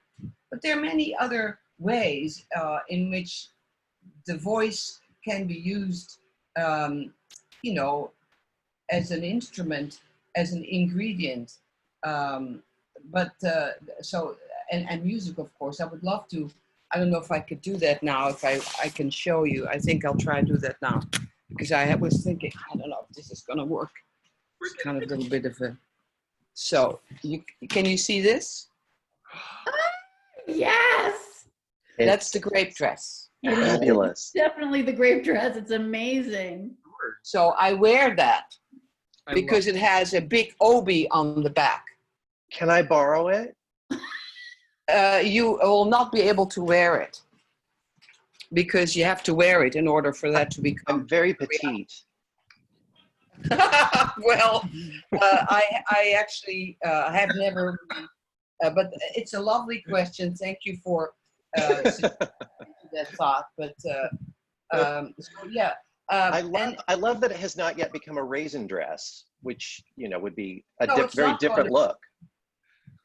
[SPEAKER 4] But there are many other ways in which the voice can be used, as an instrument, as an ingredient. And music, of course. I would love to. I don't know if I could do that now. If I can show you, I think I'll try and do that now, because I was thinking, I don't know if this is gonna work. It's kind of a little bit of a. So can you see this?
[SPEAKER 1] Yes.
[SPEAKER 4] That's the grape dress.
[SPEAKER 2] Fabulous.
[SPEAKER 1] Definitely the grape dress. It's amazing.
[SPEAKER 4] So I wear that because it has a big obi on the back.
[SPEAKER 2] Can I borrow it?
[SPEAKER 4] You will not be able to wear it because you have to wear it in order for that to become.
[SPEAKER 2] I'm very petite.
[SPEAKER 4] Well, I actually have never, but it's a lovely question. Thank you for that thought. But so yeah.
[SPEAKER 2] I love that it has not yet become a raisin dress, which would be a very different look.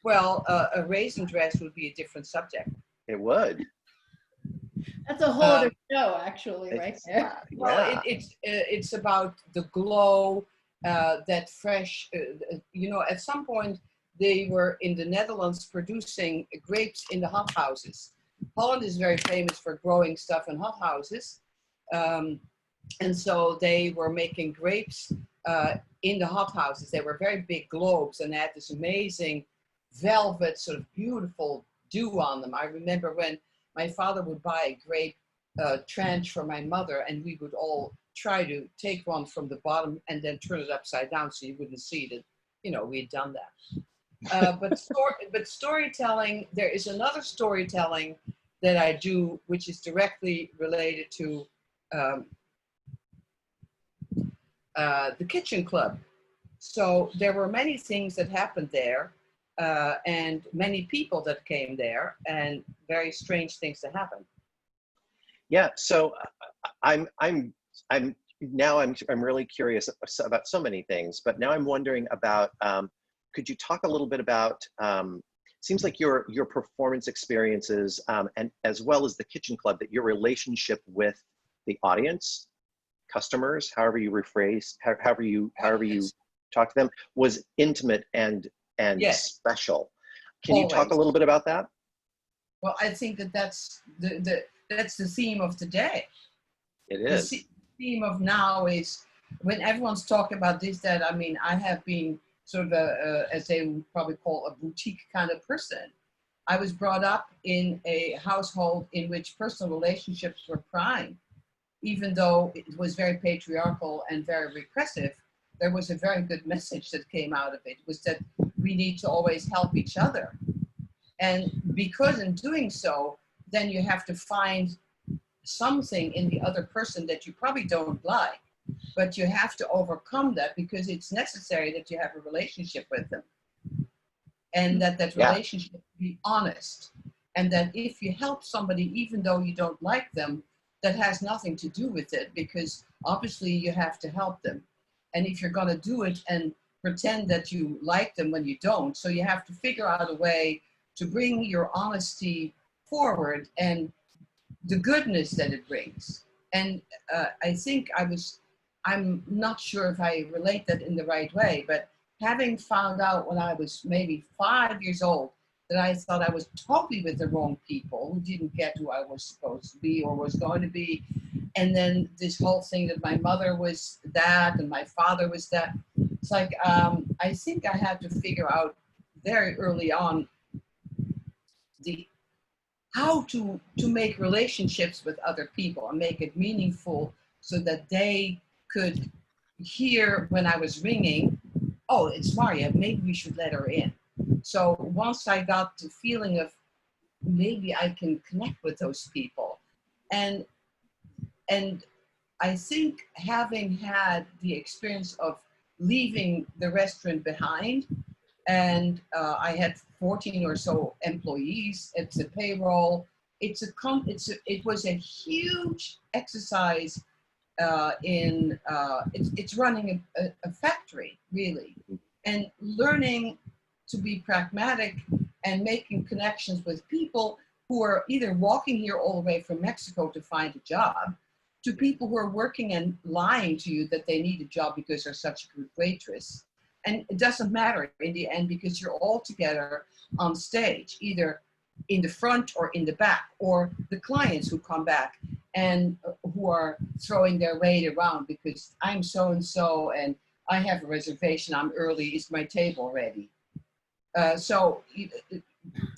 [SPEAKER 4] Well, a raisin dress would be a different subject.
[SPEAKER 2] It would.
[SPEAKER 1] That's a whole other show, actually, right there.
[SPEAKER 4] Well, it's about the glow, that fresh. At some point they were in the Netherlands producing grapes in the hothouses. Holland is very famous for growing stuff in hothouses. And so they were making grapes in the hothouses. They were very big globes and had this amazing velvet, sort of beautiful dew on them. I remember when my father would buy a grape tranche for my mother, and we would all try to take one from the bottom and then turn it upside down so you wouldn't see that, we had done that. But storytelling, there is another storytelling that I do, which is directly related to the kitchen club. So there were many things that happened there, and many people that came there, and very strange things that happened.
[SPEAKER 2] Yeah. So I'm really curious about so many things, but now I'm wondering about. Could you talk a little bit about? Seems like your performance experiences, and as well as the kitchen club, that your relationship with the audience, customers, however you rephrase, however you talk to them, was intimate and
[SPEAKER 4] yes.
[SPEAKER 2] special. Can you talk a little bit about that?
[SPEAKER 4] Well, I think that's the theme of today.
[SPEAKER 2] It is.
[SPEAKER 4] The theme of now is when everyone's talking about this, that, I mean, I have been sort of as they would probably call a boutique kind of person. I was brought up in a household in which personal relationships were prime. even though it was very patriarchal and very repressive, there was a very good message that came out of it, was that we need to always help each other. And because in doing so, then you have to find something in the other person that you probably don't like, but you have to overcome that because it's necessary that you have a relationship with them. And that relationship be honest. And that if you help somebody, even though you don't like them, that has nothing to do with it, because obviously you have to help them. And if you're going to do it and pretend that you like them when you don't, so you have to figure out a way to bring your honesty forward and the goodness that it brings. And I think I'm not sure if I relate that in the right way, but having found out when I was maybe 5 years old that I thought I was totally with the wrong people who didn't get who I was supposed to be or was going to be. And then this whole thing that my mother was that and my father was that. It's like, I think I had to figure out very early on how to make relationships with other people and make it meaningful so that they could hear when I was ringing, oh, it's Marja, maybe we should let her in. So once I got the feeling of maybe I can connect with those people, and I think having had the experience of leaving the restaurant behind, and I had 14 or so employees. It's a payroll. It was a huge exercise it's running a factory, really, and learning to be pragmatic and making connections with people who are either walking here all the way from Mexico to find a job, to people who are working and lying to you that they need a job because they're such a good waitress. And it doesn't matter in the end because you're all together on stage, either in the front or in the back, or the clients who come back and who are throwing their weight around because I'm so-and-so and I have a reservation, I'm early, is my table ready? So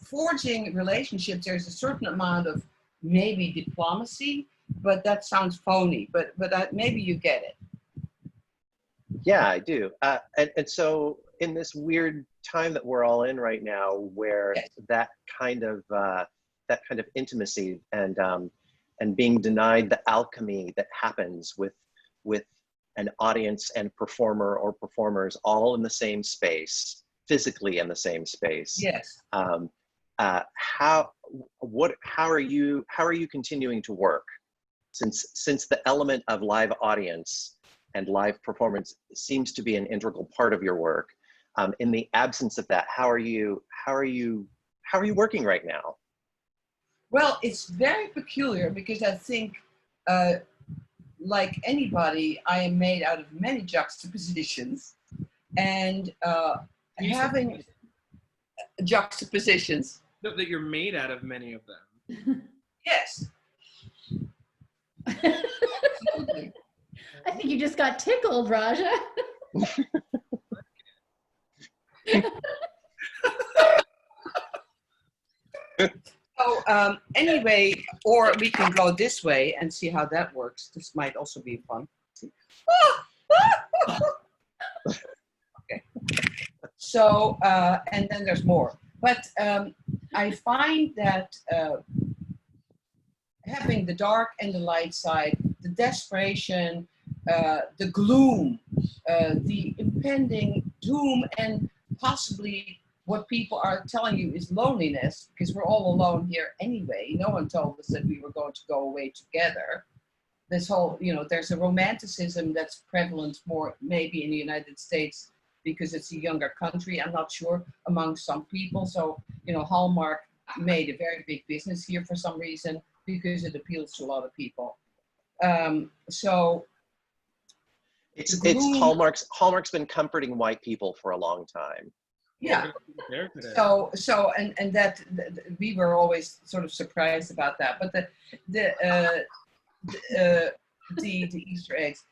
[SPEAKER 4] forging relationships, there's a certain amount of maybe diplomacy, but that sounds phony, but maybe you get it.
[SPEAKER 2] Yeah, I do. And so in this weird time that we're all in right now, where
[SPEAKER 4] Yes.
[SPEAKER 2] that kind of intimacy and being denied the alchemy that happens with an audience and performer or performers all in the same space, physically in the same space.
[SPEAKER 4] Yes.
[SPEAKER 2] How are you continuing to work since the element of live audience and live performance seems to be an integral part of your work? In the absence of that, how are you working right now?
[SPEAKER 4] Well, it's very peculiar because I think, like anybody, I am made out of many juxtapositions, and having juxtapositions.
[SPEAKER 3] That you're made out of many of them.
[SPEAKER 4] Yes. Absolutely.
[SPEAKER 1] I think you just got tickled, Raja.
[SPEAKER 4] So anyway, or we can go this way and see how that works. This might also be fun. Okay. So, and then there's more. But I find that having the dark and the light side, the desperation, the gloom, the impending doom, and possibly what people are telling you is loneliness, because we're all alone here anyway. No one told us that we were going to go away together. This whole, there's a romanticism that's prevalent more maybe in the United States because it's a younger country, I'm not sure, among some people. So, Hallmark made a very big business here for some reason because it appeals to a lot of people. So
[SPEAKER 2] it's Hallmark's been comforting white people for a long time.
[SPEAKER 4] Yeah. So and that we were always sort of surprised about that. But the Easter eggs,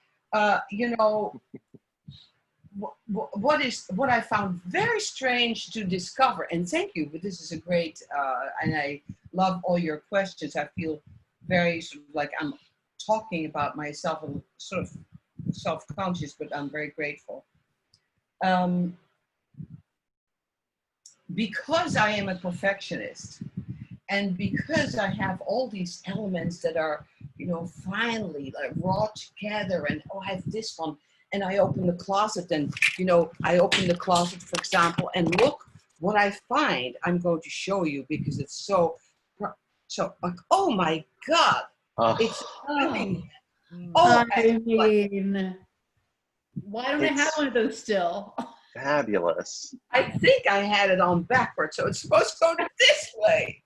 [SPEAKER 4] what I found very strange to discover, and thank you, but this is a great, and I love all your questions. I feel very sort of like I'm talking about myself, I'm sort of self-conscious, but I'm very grateful. Because I am a perfectionist, and because I have all these elements that are, finally like raw together, and oh, I have this one, and I open the closet, and I open the closet, for example, and look what I find. I'm going to show you because it's so like, oh my God, it's living.
[SPEAKER 1] Oh, I mean, why don't I have one of those still?
[SPEAKER 2] Fabulous.
[SPEAKER 4] I think I had it on backwards, so it's supposed to go this way.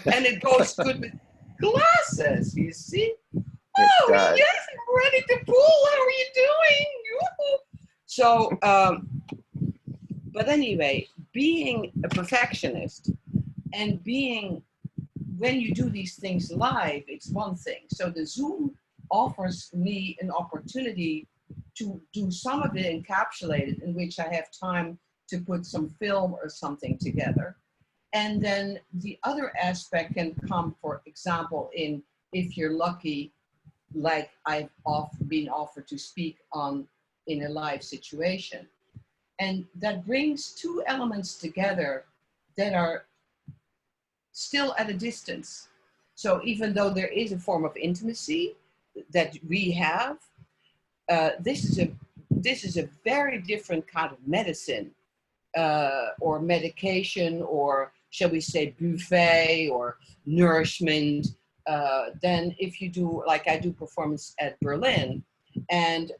[SPEAKER 4] And it goes good with glasses, you see? Oh, yes, I'm ready to pull. How are you doing? So, but anyway, being a perfectionist and when you do these things live, it's one thing. So the Zoom offers me an opportunity to do some of it encapsulated, in which I have time to put some film or something together. And then the other aspect can come, for example, if you're lucky, like I've been offered to speak in a live situation. And that brings two elements together that are still at a distance. So even though there is a form of intimacy that we have, this is a very different kind of medicine or medication, or shall we say buffet or nourishment, than if you do, like I do performance at Berlin, and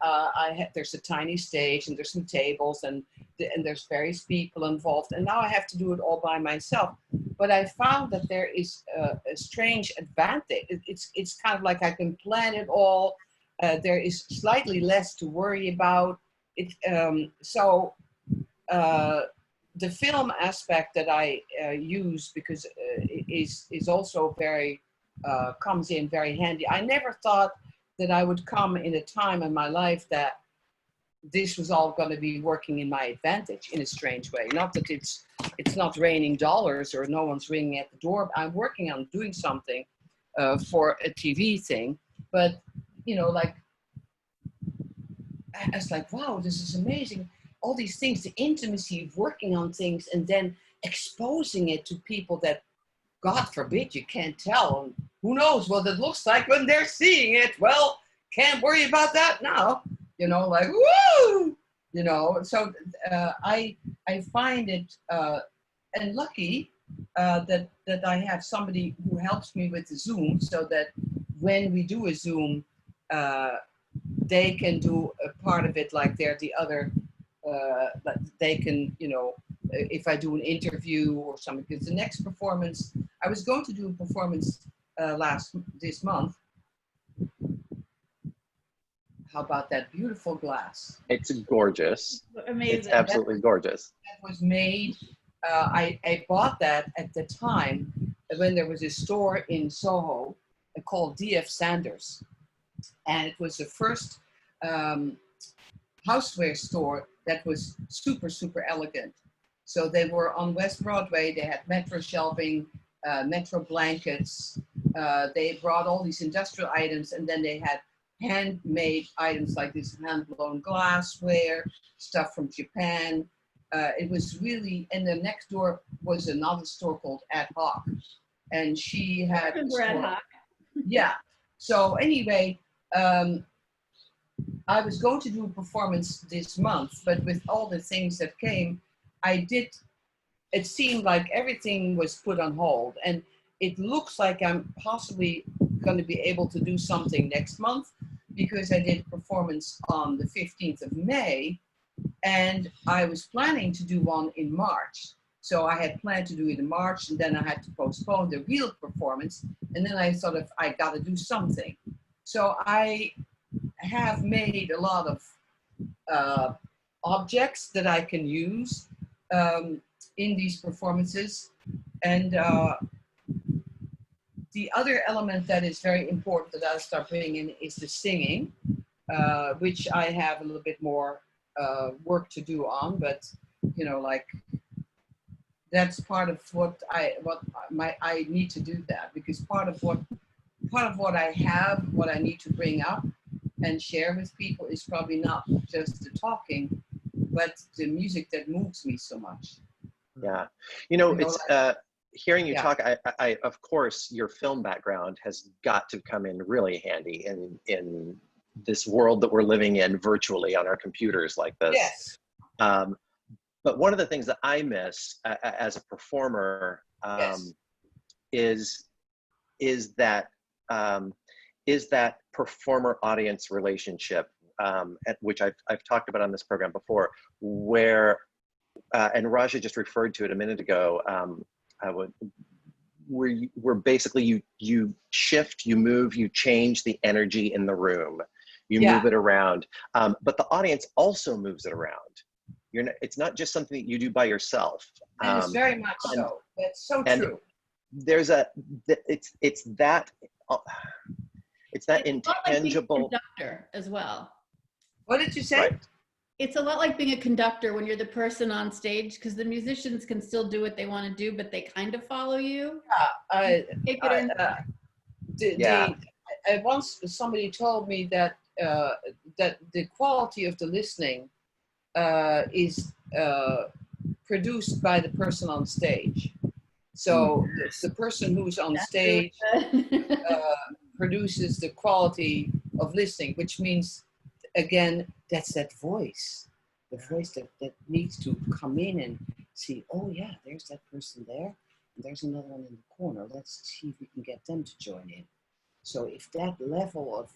[SPEAKER 4] there's a tiny stage, and there's some tables, and there's various people involved, and now I have to do it all by myself. But I found that there is a strange advantage. It's kind of like I can plan it all. There is slightly less to worry about. The film aspect that I use, because is also very comes in very handy. I never thought that I would come in a time in my life that this was all going to be working in my advantage in a strange way. Not that it's not raining dollars or no one's ringing at the door. I'm working on doing something for a TV thing, but like I was like, wow, this is amazing. All these things, the intimacy of working on things and then exposing it to people that, God forbid, you can't tell. And who knows what it looks like when they're seeing it? Well, can't worry about that now. Like, woo! So I find it, and lucky that I have somebody who helps me with the Zoom, so that when we do a Zoom, they can do a part of it like they're the other. They can, if I do an interview or something, because the next performance, I was going to do a performance this month. How about that beautiful glass?
[SPEAKER 2] It's gorgeous.
[SPEAKER 1] Amazing.
[SPEAKER 2] It's absolutely gorgeous.
[SPEAKER 4] That was made, I bought that at the time when there was a store in Soho called D.F. Sanders. And it was the first houseware store that was super, super elegant. So they were on West Broadway. They had metro shelving, metro blankets. They brought all these industrial items, and then they had handmade items like this hand-blown glassware, stuff from Japan. It was really, and the next door was another store called Ad Hoc. And she had a store. Ad Hoc. Yeah. So anyway, I was going to do a performance this month, but with all the things that came, it seemed like everything was put on hold. And it looks like I'm possibly going to be able to do something next month, because I did a performance on the 15th of May, and I was planning to do one in March. So I had planned to do it in March, and then I had to postpone the real performance. And then I thought, I got to do something. So I have made a lot of objects that I can use in these performances. And the other element that is very important that I'll start bringing in is the singing, which I have a little bit more work to do on, but like that's part of what I need to do that, because part of what part of what I have, what I need to bring up and share with people is probably not just the talking, but the music that moves me so much.
[SPEAKER 2] Yeah. You know, it's
[SPEAKER 4] like,
[SPEAKER 2] hearing you talk, I of course, your film background has got to come in really handy in this world that we're living in virtually on our computers like this.
[SPEAKER 4] Yes.
[SPEAKER 2] But one of the things that I miss as a performer is that performer audience relationship, which I've talked about on this program before, where and Raja just referred to it a minute ago. Where basically you shift, you move, you change the energy in the room, you move it around, but the audience also moves it around. It's not just something that you do by yourself.
[SPEAKER 4] And it's very much so. That's so true.
[SPEAKER 2] There's it's that intangible.
[SPEAKER 1] Like conductor as well.
[SPEAKER 4] What did you say?
[SPEAKER 2] Right.
[SPEAKER 1] It's a lot like being a conductor when you're the person on stage, because the musicians can still do what they want to do, but they kind of follow you.
[SPEAKER 4] Once somebody told me that that the quality of the listening is produced by the person on stage. So the person who's on stage produces the quality of listening, which means, again, that's that voice, the voice that needs to come in and see, oh yeah, there's that person there, and there's another one in the corner. Let's see if we can get them to join in. So if that level of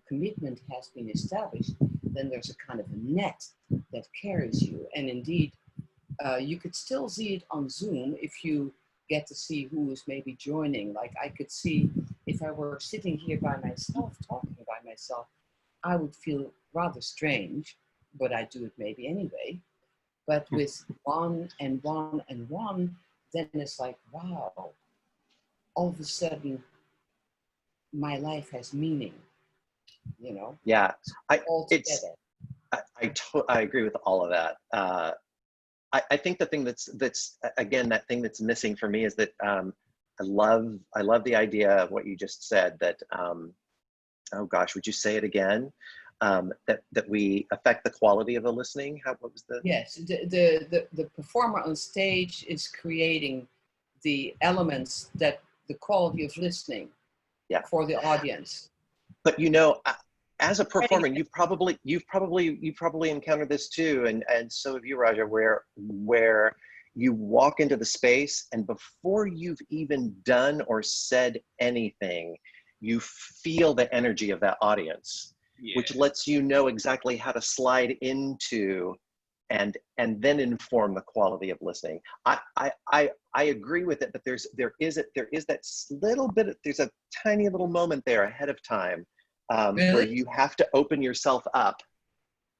[SPEAKER 4] commitment has been established, then there's a kind of a net that carries you. And indeed, you could still see it on Zoom if you get to see who is maybe joining. Like I could see, if I were sitting here by myself, talking by myself, I would feel rather strange, but I do it maybe anyway. But with one and one and one, then it's like, wow, all of a sudden my life has meaning, you know?
[SPEAKER 2] Yeah, I agree with all of that. I think the thing that's again, that thing that's missing for me is that I love the idea of what you just said, that oh gosh, would you say it again? That we affect the quality of the listening. What was the?
[SPEAKER 4] Yes, the performer on stage is creating the elements that the quality of listening for the audience.
[SPEAKER 2] But you know, as a performer, you've probably encountered this too, and so have you, Raja, where you walk into the space and before you've even done or said anything, you feel the energy of that audience, which lets you know exactly how to slide into and then inform the quality of listening. I agree with it, but there is that little bit, there's a tiny little moment there ahead of time where you have to open yourself up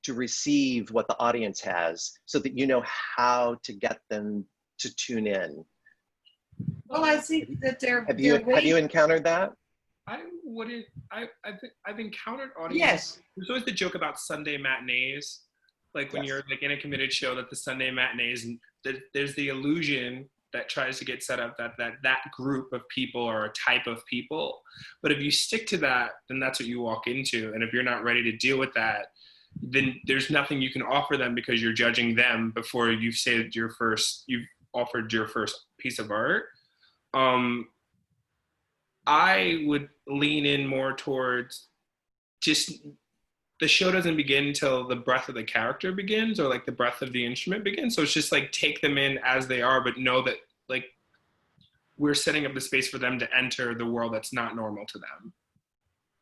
[SPEAKER 2] to receive what the audience has, so that you know how to get them to tune in.
[SPEAKER 4] Well, I think that
[SPEAKER 2] have you encountered that?
[SPEAKER 3] I wouldn't. I've encountered audience.
[SPEAKER 4] Yes.
[SPEAKER 3] There's always the joke about Sunday matinees, like when you're like in a committed show, that the Sunday matinees, and there's the illusion that tries to get set up that group of people are a type of people. But if you stick to that, then that's what you walk into. And if you're not ready to deal with that, then there's nothing you can offer them, because you're judging them before you've offered your first piece of art. I would lean in more towards just the show doesn't begin until the breath of the character begins, or like the breath of the instrument begins. So it's just like take them in as they are, but know that like we're setting up the space for them to enter the world that's not normal to them.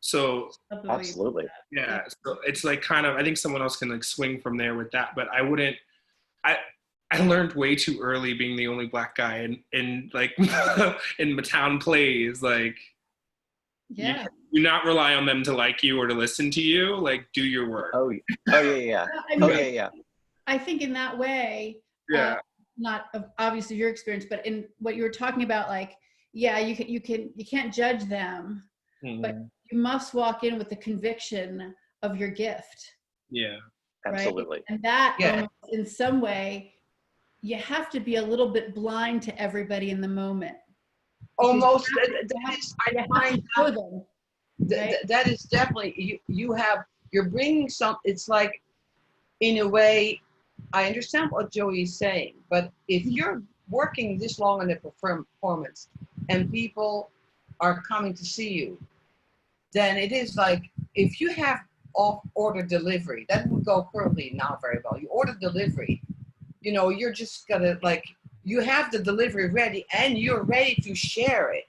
[SPEAKER 3] So
[SPEAKER 2] absolutely.
[SPEAKER 3] Yeah. So it's like kind of, I think someone else can like swing from there with that, but I wouldn't, I learned way too early, being the only Black guy in like in town plays, like you not rely on them to like you or to listen to you, like do your work.
[SPEAKER 2] Yeah.
[SPEAKER 1] I think in that way, not obviously your experience, but in what you were talking about, like, you can't judge them, but you must walk in with the conviction of your gift.
[SPEAKER 3] Yeah,
[SPEAKER 2] absolutely.
[SPEAKER 1] Right? And that in some way, you have to be a little bit blind to everybody in the moment.
[SPEAKER 4] Almost,
[SPEAKER 1] You
[SPEAKER 4] that is, I
[SPEAKER 1] have to
[SPEAKER 4] find
[SPEAKER 1] show them. Right?
[SPEAKER 4] that is definitely, you're bringing some, it's like, in a way, I understand what Joey is saying, but if you're working this long on a performance and people are coming to see you, then it is like, if you have off order delivery, that would go currently not very well. You order delivery, you know, you're just gonna like, you have the delivery ready and you're ready to share it.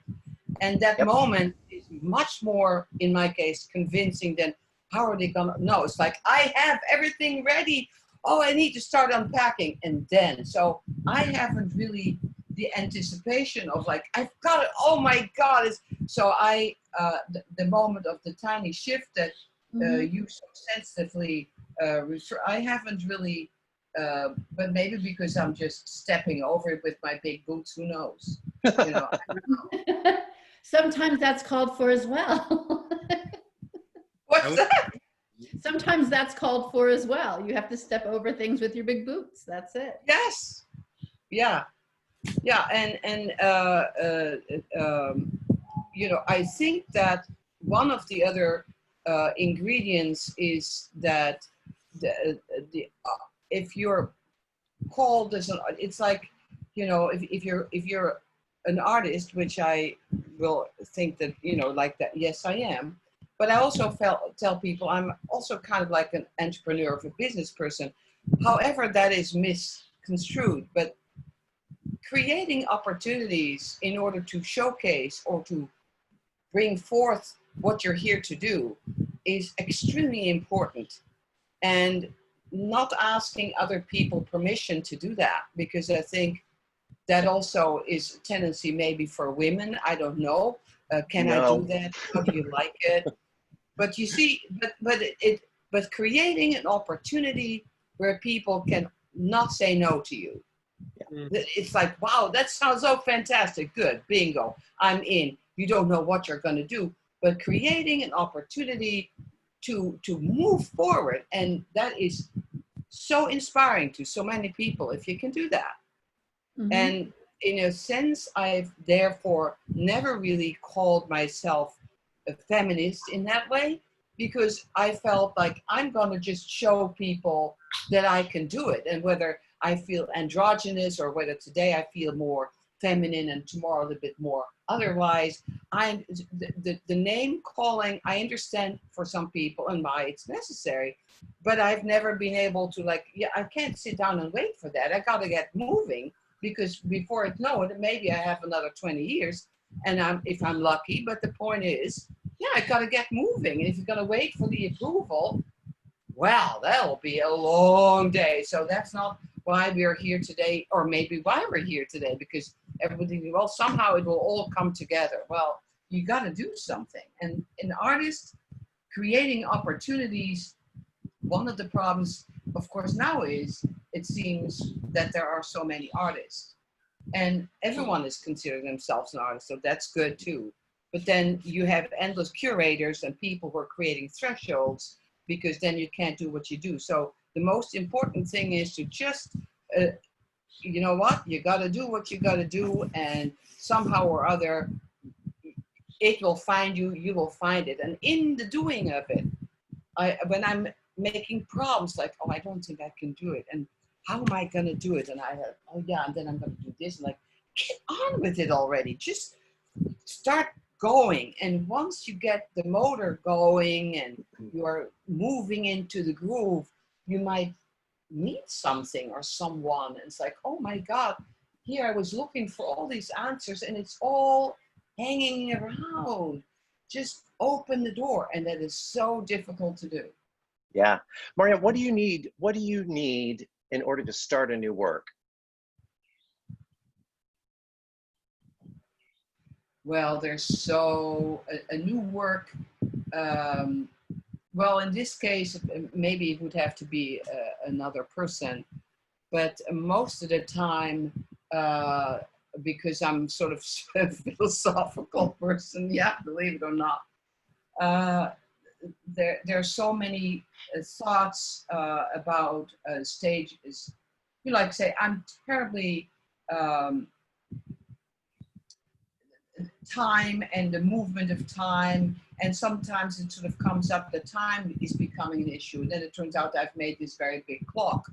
[SPEAKER 4] And that
[SPEAKER 2] Yep.
[SPEAKER 4] moment is much more, in my case, convincing than how are they gonna know? It's like, I have everything ready. Oh, I need to start unpacking. And then, so I haven't really the anticipation of like, I've got it. Oh my God. So the moment of the tiny shift that you so sensitively refer, I haven't really, but maybe because I'm just stepping over it with my big boots, who knows? You know, I don't know.
[SPEAKER 1] Sometimes that's called for as well.
[SPEAKER 4] What's that?
[SPEAKER 1] Sometimes that's called for as well. You have to step over things with your big boots. That's it.
[SPEAKER 4] Yes. Yeah. Yeah. And you know, I think that one of the other ingredients is that if you're called as an, it's like, you know, if you're an artist, which I will think that, you know, like that, yes, I am. But I also tell people I'm also kind of like an entrepreneur of a business person. However, that is misconstrued. But creating opportunities in order to showcase or to bring forth what you're here to do is extremely important. And not asking other people permission to do that, because I think that also is a tendency maybe for women. I don't know. Can I do that? How do you like it? But you see, but creating an opportunity where people can not say no to you.
[SPEAKER 2] Yeah.
[SPEAKER 4] It's like, wow, that sounds so fantastic. Good, bingo, I'm in. You don't know what you're going to do, but creating an opportunity to move forward, and that is so inspiring to so many people if you can do that.
[SPEAKER 1] Mm-hmm.
[SPEAKER 4] And in a sense, I've therefore never really called myself a feminist in that way, because I felt like I'm going to just show people that I can do it. And whether I feel androgynous or whether today I feel more feminine and tomorrow a little bit more otherwise, the name calling, I understand for some people and why it's necessary, but I've never been able to like, yeah, I can't sit down and wait for that. I got to get moving, because before I know it, maybe I have another 20 years and if I'm lucky, but the point is, yeah, I got to get moving. And if you're going to wait for the approval, well, that'll be a long day. So that's not why we're here today, or maybe why we're here today, because everybody, well, somehow it will all come together. Well, you got to do something. And an artist creating opportunities, one of the problems, of course, now is it seems that there are so many artists. And everyone is considering themselves an artist, so that's good too. But then you have endless curators and people who are creating thresholds, because then you can't do what you do. So the most important thing is to just, you know what, you got to do what you got to do, and somehow or other, it will find you, you will find it. And in the doing of it, when I'm making problems like, oh, I don't think I can do it, and how am I going to do it? And I have, oh yeah, and then I'm going to do this. And like, get on with it already. Just start going. And once you get the motor going and you're moving into the groove, you might meet something or someone. And it's like, oh my God, here I was looking for all these answers and it's all hanging around. Just open the door. And that is so difficult to do.
[SPEAKER 2] Yeah. Marja, what do you need? What do you need in order to start a new work?
[SPEAKER 4] Well, there's so a new work. Well, in this case, maybe it would have to be another person, but most of the time, because I'm sort of a philosophical person, yeah, believe it or not, there are so many thoughts about stages. You like say, I'm terribly. time and the movement of time. And sometimes it sort of comes up that time is becoming an issue. Then it turns out I've made this very big clock.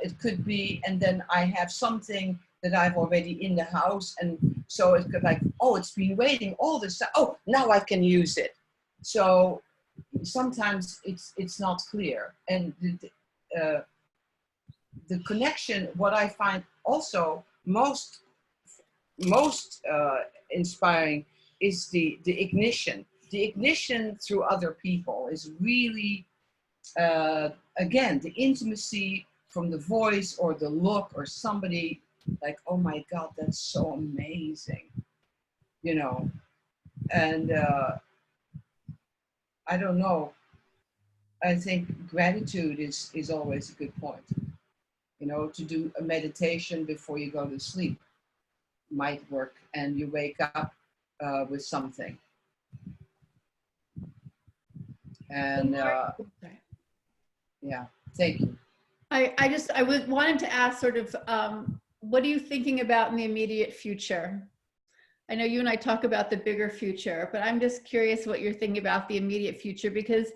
[SPEAKER 4] It could be, and then I have something that I've already in the house. And so it's like, oh, it's been waiting all this time. Oh, now I can use it. So sometimes it's not clear. And the connection, what I find also most inspiring is the ignition. The ignition through other people is really, again, the intimacy from the voice or the look or somebody like, oh my God, that's so amazing, you know. And I don't know. I think gratitude is always a good point. You know, to do a meditation before you go to sleep might work, and you wake up with something. And yeah, thank you.
[SPEAKER 1] I wanted to ask sort of, what are you thinking about in the immediate future? I know you and I talk about the bigger future, but I'm just curious what you're thinking about the immediate future, because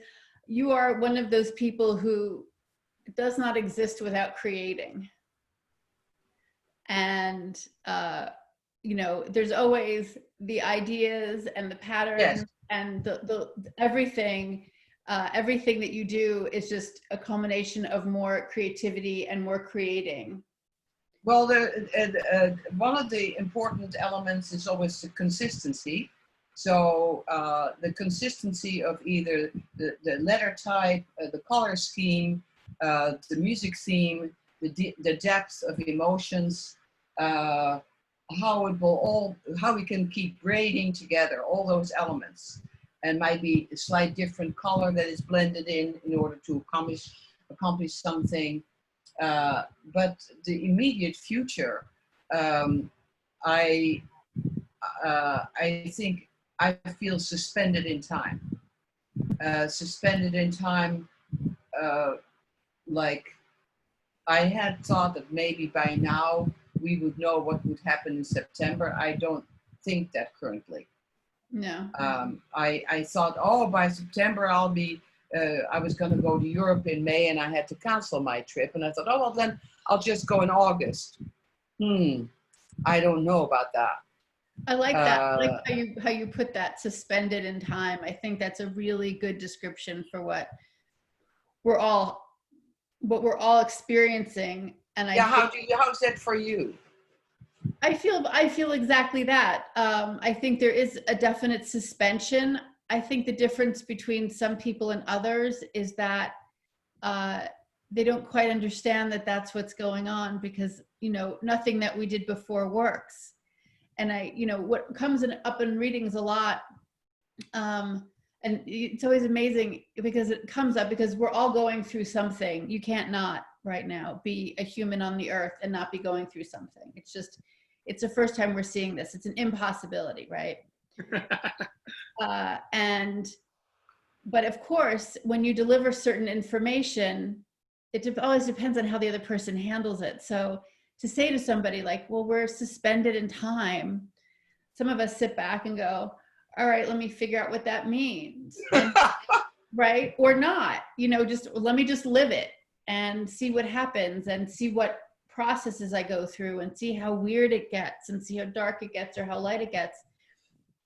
[SPEAKER 1] you are one of those people who does not exist without creating. And, you know, there's always the ideas and the patterns, yes, and the everything that you do is just a culmination of more creativity and more creating.
[SPEAKER 4] Well, one of the important elements is always the consistency. So the consistency of either the letter type, the color scheme, the music theme, the depth of emotions, how we can keep braiding together all those elements, and might be a slight different color that is blended in order to accomplish something. But the immediate future, I think I feel suspended in time. Like I had thought that maybe by now we would know what would happen in September. I don't think that currently.
[SPEAKER 1] No.
[SPEAKER 4] I thought, oh, by September I'll be, I was going to go to Europe in May and I had to cancel my trip. And I thought, oh, well, then I'll just go in August. I don't know about that.
[SPEAKER 1] I like that. I like how you put that, suspended in time. I think that's a really good description for what we're all experiencing. And
[SPEAKER 4] how's that for you?
[SPEAKER 1] I feel exactly that. I think there is a definite suspension. I think the difference between some people and others is that they don't quite understand that that's what's going on, because, you know, nothing that we did before works. And what comes up in readings a lot, and it's always amazing because it comes up because we're all going through something. You can't not right now be a human on the earth and not be going through something. It's the first time we're seeing this. It's an impossibility, right? But of course, when you deliver certain information, it always depends on how the other person handles it. So to say to somebody like, well, we're suspended in time, some of us sit back and go, all right, let me figure out what that means. And, right? Or not, let me just live it and see what happens and see what processes I go through and see how weird it gets and see how dark it gets or how light it gets.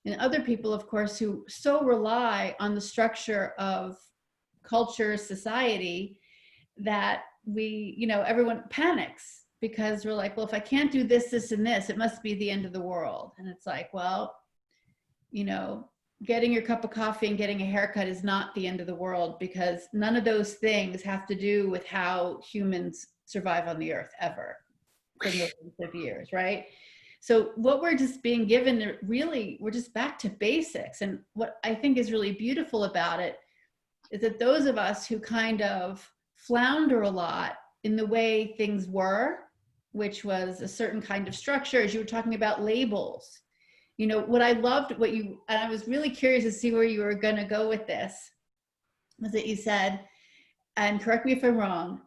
[SPEAKER 1] And other people, of course, who so rely on the structure of culture, society, that everyone panics because we're like, well, if I can't do this, this, and this, it must be the end of the world. And it's like, well, getting your cup of coffee and getting a haircut is not the end of the world, because none of those things have to do with how humans survive on the earth ever for millions of years, right? So what we're just being given, really, we're just back to basics. And what I think is really beautiful about it is that those of us who kind of flounder a lot in the way things were, which was a certain kind of structure, as you were talking about labels. What I loved, and I was really curious to see where you were going to go with this, was that you said, and correct me if I'm wrong,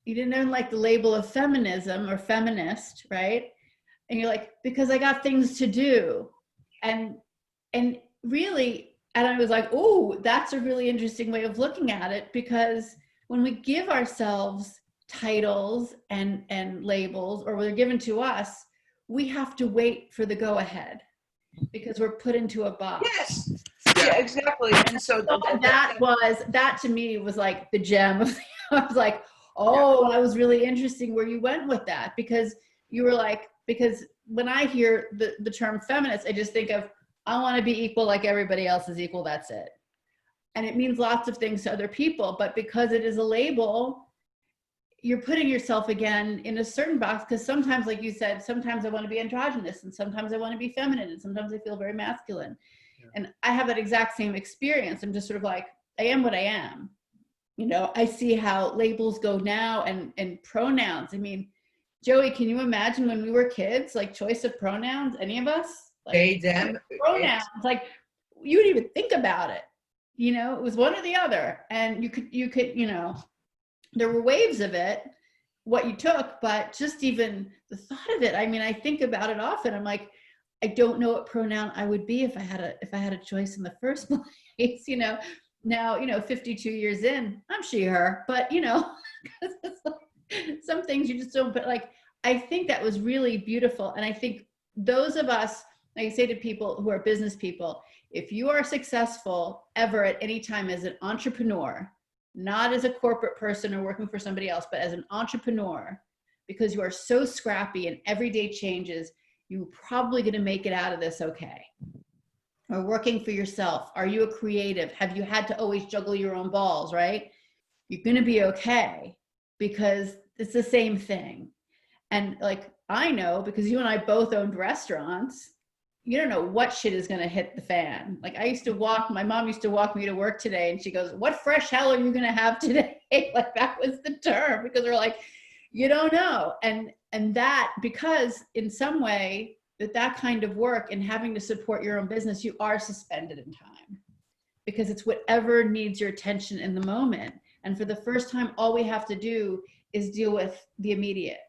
[SPEAKER 1] you didn't like the label of feminism or feminist, right? And you're like, because I got things to do. And really, and I was like, oh, that's a really interesting way of looking at it, because when we give ourselves titles and labels, or they're given to us, we have to wait for the go ahead because we're put into a box.
[SPEAKER 4] Yes. Yeah, exactly. And so
[SPEAKER 1] that to me was like the gem of I was like, oh, that was really interesting where you went with that, because you were like, because when I hear the term feminist, I just think of, I want to be equal like everybody else is equal, that's it. And it means lots of things to other people, but because it is a label, you're putting yourself again in a certain box, because sometimes, like you said, sometimes I want to be androgynous, and sometimes I want to be feminine, and sometimes I feel very masculine. Yeah. And I have that exact same experience. I'm just sort of like, I am what I am. You know, I see how labels go now, and pronouns. I mean, Joey, can you imagine when we were kids, like choice of pronouns, any of us? Like,
[SPEAKER 4] they, them.
[SPEAKER 1] Pronouns, like you didn't even think about it. You know, it was one or the other. And you could, you know, there were waves of it, what you took, but just even the thought of it, I mean, I think about it often. I'm like, I don't know what pronoun I would be if I had a choice in the first place, you know. Now, you know, 52 years in, I'm she, her, but you know, it's like, some things you just don't, but like, I think that was really beautiful. And I think those of us, like I say to people who are business people, if you are successful ever at any time as an entrepreneur, not as a corporate person or working for somebody else, but as an entrepreneur, because you are so scrappy and everyday changes, you're probably going to make it out of this okay. Or working for yourself. Are you a creative? Have you had to always juggle your own balls, right? You're going to be okay, because it's the same thing. And like, I know, because you and I both owned restaurants, you don't know what shit is going to hit the fan. Like my mom used to walk me to work today, and she goes, what fresh hell are you going to have today? Like, that was the term, because we're like, you don't know. And that, because in some way that kind of work and having to support your own business, you are suspended in time, because it's whatever needs your attention in the moment. And for the first time, all we have to do is deal with the immediate.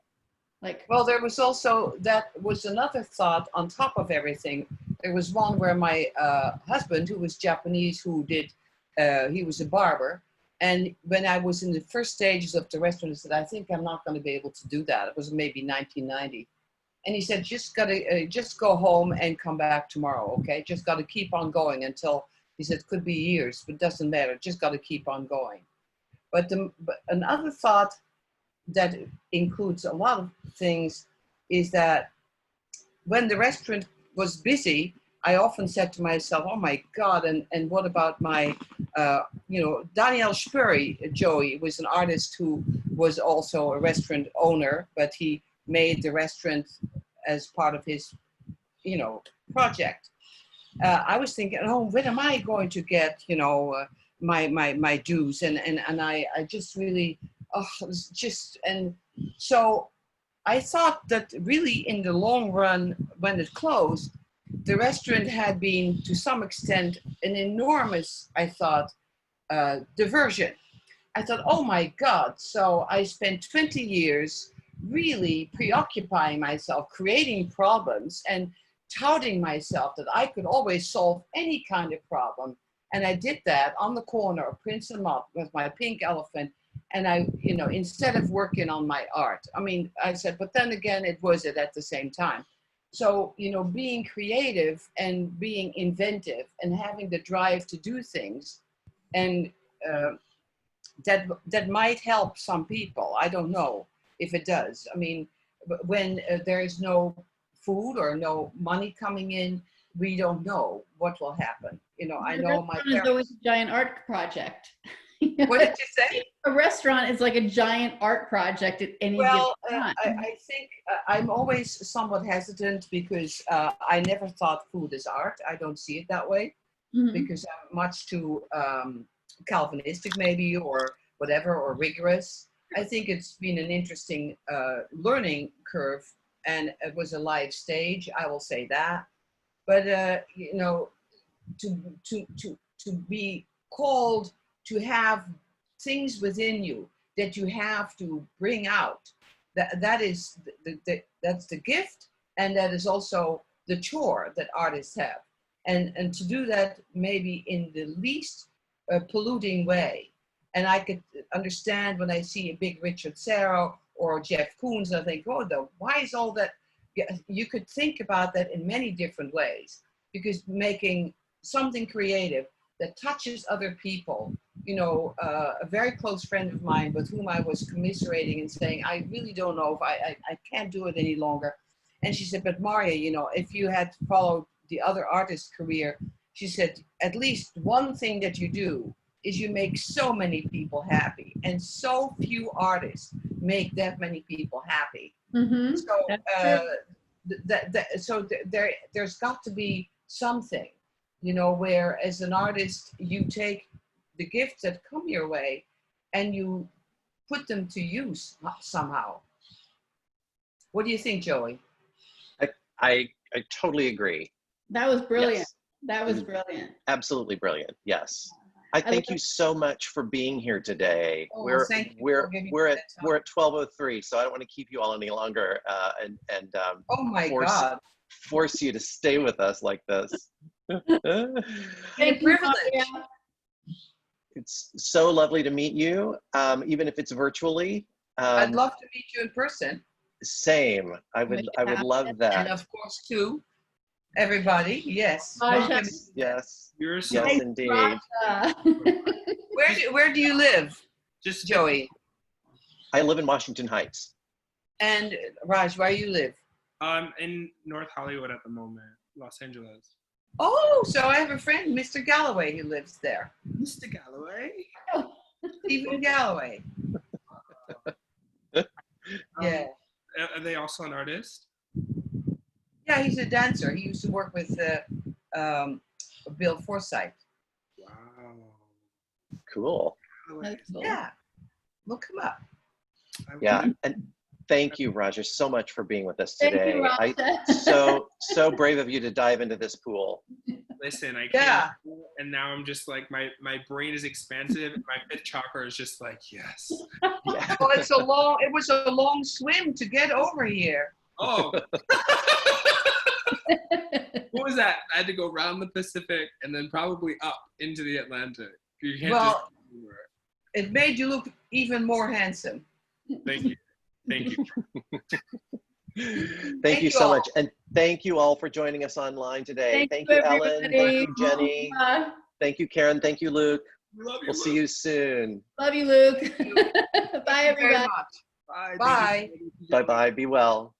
[SPEAKER 1] Like,
[SPEAKER 4] well, there was also, that was another thought on top of everything. There was one where my husband, who was Japanese, he was a barber. And when I was in the first stages of the restaurant, I said, I think I'm not going to be able to do that. It was maybe 1990. And he said, just go home and come back tomorrow, okay? Just got to keep on going until, he said, could be years, but doesn't matter. Just got to keep on going. But another thought that includes a lot of things is that when the restaurant was busy, I often said to myself, oh my God, and what about my, Daniel Spurry, Joey, was an artist who was also a restaurant owner, but he made the restaurant as part of his, project. I was thinking, oh, when am I going to get, my dues? And I just really, and so I thought that really in the long run, when it closed, the restaurant had been to some extent an enormous, I thought, diversion. I thought, oh my God. So I spent 20 years really preoccupying myself, creating problems and touting myself that I could always solve any kind of problem. And I did that on the corner of Prince and Mott with my pink elephant. And I, instead of working on my art, I said, but then again, it was it at the same time. So, being creative and being inventive and having the drive to do things, and that might help some people. I don't know if it does. When there is no food or no money coming in, we don't know what will happen. I know my parents.
[SPEAKER 1] It's always a giant art project.
[SPEAKER 4] What did you say?
[SPEAKER 1] A restaurant is like a giant art project at any given time.
[SPEAKER 4] I think I'm always somewhat hesitant because I never thought food is art. I don't see it that way, because I'm much too Calvinistic maybe, or whatever, or rigorous. I think it's been an interesting learning curve, and it was a live stage, I will say that. But to be called to have things within you that you have to bring out, that's the gift, and that is also the chore that artists have, and to do that maybe in the least polluting way. And I could understand when I see a big Richard Serra or Jeff Koons, I think, oh, why is all that? You could think about that in many different ways, because making something creative that touches other people, you know, a very close friend of mine with whom I was commiserating and saying, I really don't know if I can't do it any longer. And she said, but Marja, you know, if you had followed the other artist's career, she said, at least one thing that you do is you make so many people happy, and so few artists make that many people happy.
[SPEAKER 1] Mm-hmm.
[SPEAKER 4] So there's got to be something, you know, where as an artist you take the gifts that come your way and you put them to use somehow. What do you think, Joey?
[SPEAKER 2] I totally agree.
[SPEAKER 1] That was brilliant.
[SPEAKER 2] Yes.
[SPEAKER 1] That was brilliant.
[SPEAKER 2] Absolutely brilliant. Yes. I thank you so much for being here today.
[SPEAKER 4] Oh,
[SPEAKER 2] we're at 12:03, so I don't want to keep you all any longer and
[SPEAKER 4] oh my God,
[SPEAKER 2] force you to stay with us like this.
[SPEAKER 1] Thank you,
[SPEAKER 4] privilege.
[SPEAKER 2] It's so lovely to meet you, even if it's virtually.
[SPEAKER 4] I'd love to meet you in person.
[SPEAKER 2] Same. I would love that.
[SPEAKER 4] And of course, too, everybody. Yes.
[SPEAKER 1] Marja.
[SPEAKER 2] Yes.
[SPEAKER 3] You're so
[SPEAKER 2] Yes, indeed.
[SPEAKER 4] Where do you live,
[SPEAKER 3] just
[SPEAKER 4] Joey?
[SPEAKER 2] I live in Washington Heights.
[SPEAKER 4] And Raj, where you live?
[SPEAKER 3] in North Hollywood at the moment, Los Angeles.
[SPEAKER 4] Oh, so I have a friend, Mr. Galloway, who lives there.
[SPEAKER 3] Mr. Galloway?
[SPEAKER 4] Stephen Galloway. Yeah.
[SPEAKER 3] Are they also an artist?
[SPEAKER 4] Yeah, he's a dancer. He used to work with Bill Forsythe.
[SPEAKER 3] Wow.
[SPEAKER 2] Cool.
[SPEAKER 1] That's cool.
[SPEAKER 4] Yeah. Look him up.
[SPEAKER 2] Yeah. And thank you, Roger, so much for being with us
[SPEAKER 1] Thank
[SPEAKER 2] today.
[SPEAKER 1] you, Raja.
[SPEAKER 2] So brave of you to dive into this pool.
[SPEAKER 3] Listen, I can't.
[SPEAKER 4] Yeah.
[SPEAKER 3] And now I'm just like, my brain is expansive. And my fifth chakra is just like, yes.
[SPEAKER 2] Yeah.
[SPEAKER 4] Well, it was a long swim to get over here.
[SPEAKER 3] Oh. What was that? I had to go around the Pacific and then probably up into the Atlantic. You can't
[SPEAKER 4] Well, it made you look even more handsome.
[SPEAKER 3] Thank you. Thank you.
[SPEAKER 2] Thank you so much. And thank you all for joining us online today. Thank you, Ellen. Thank you, Jenny. Thank you, Karen. Thank you, Luke.
[SPEAKER 3] Love you,
[SPEAKER 2] We'll see you soon.
[SPEAKER 1] Love you, Luke.
[SPEAKER 4] Thank you
[SPEAKER 1] Bye,
[SPEAKER 4] very
[SPEAKER 1] everybody.
[SPEAKER 4] much.
[SPEAKER 3] Bye.
[SPEAKER 4] Bye.
[SPEAKER 2] Bye-bye. Be well.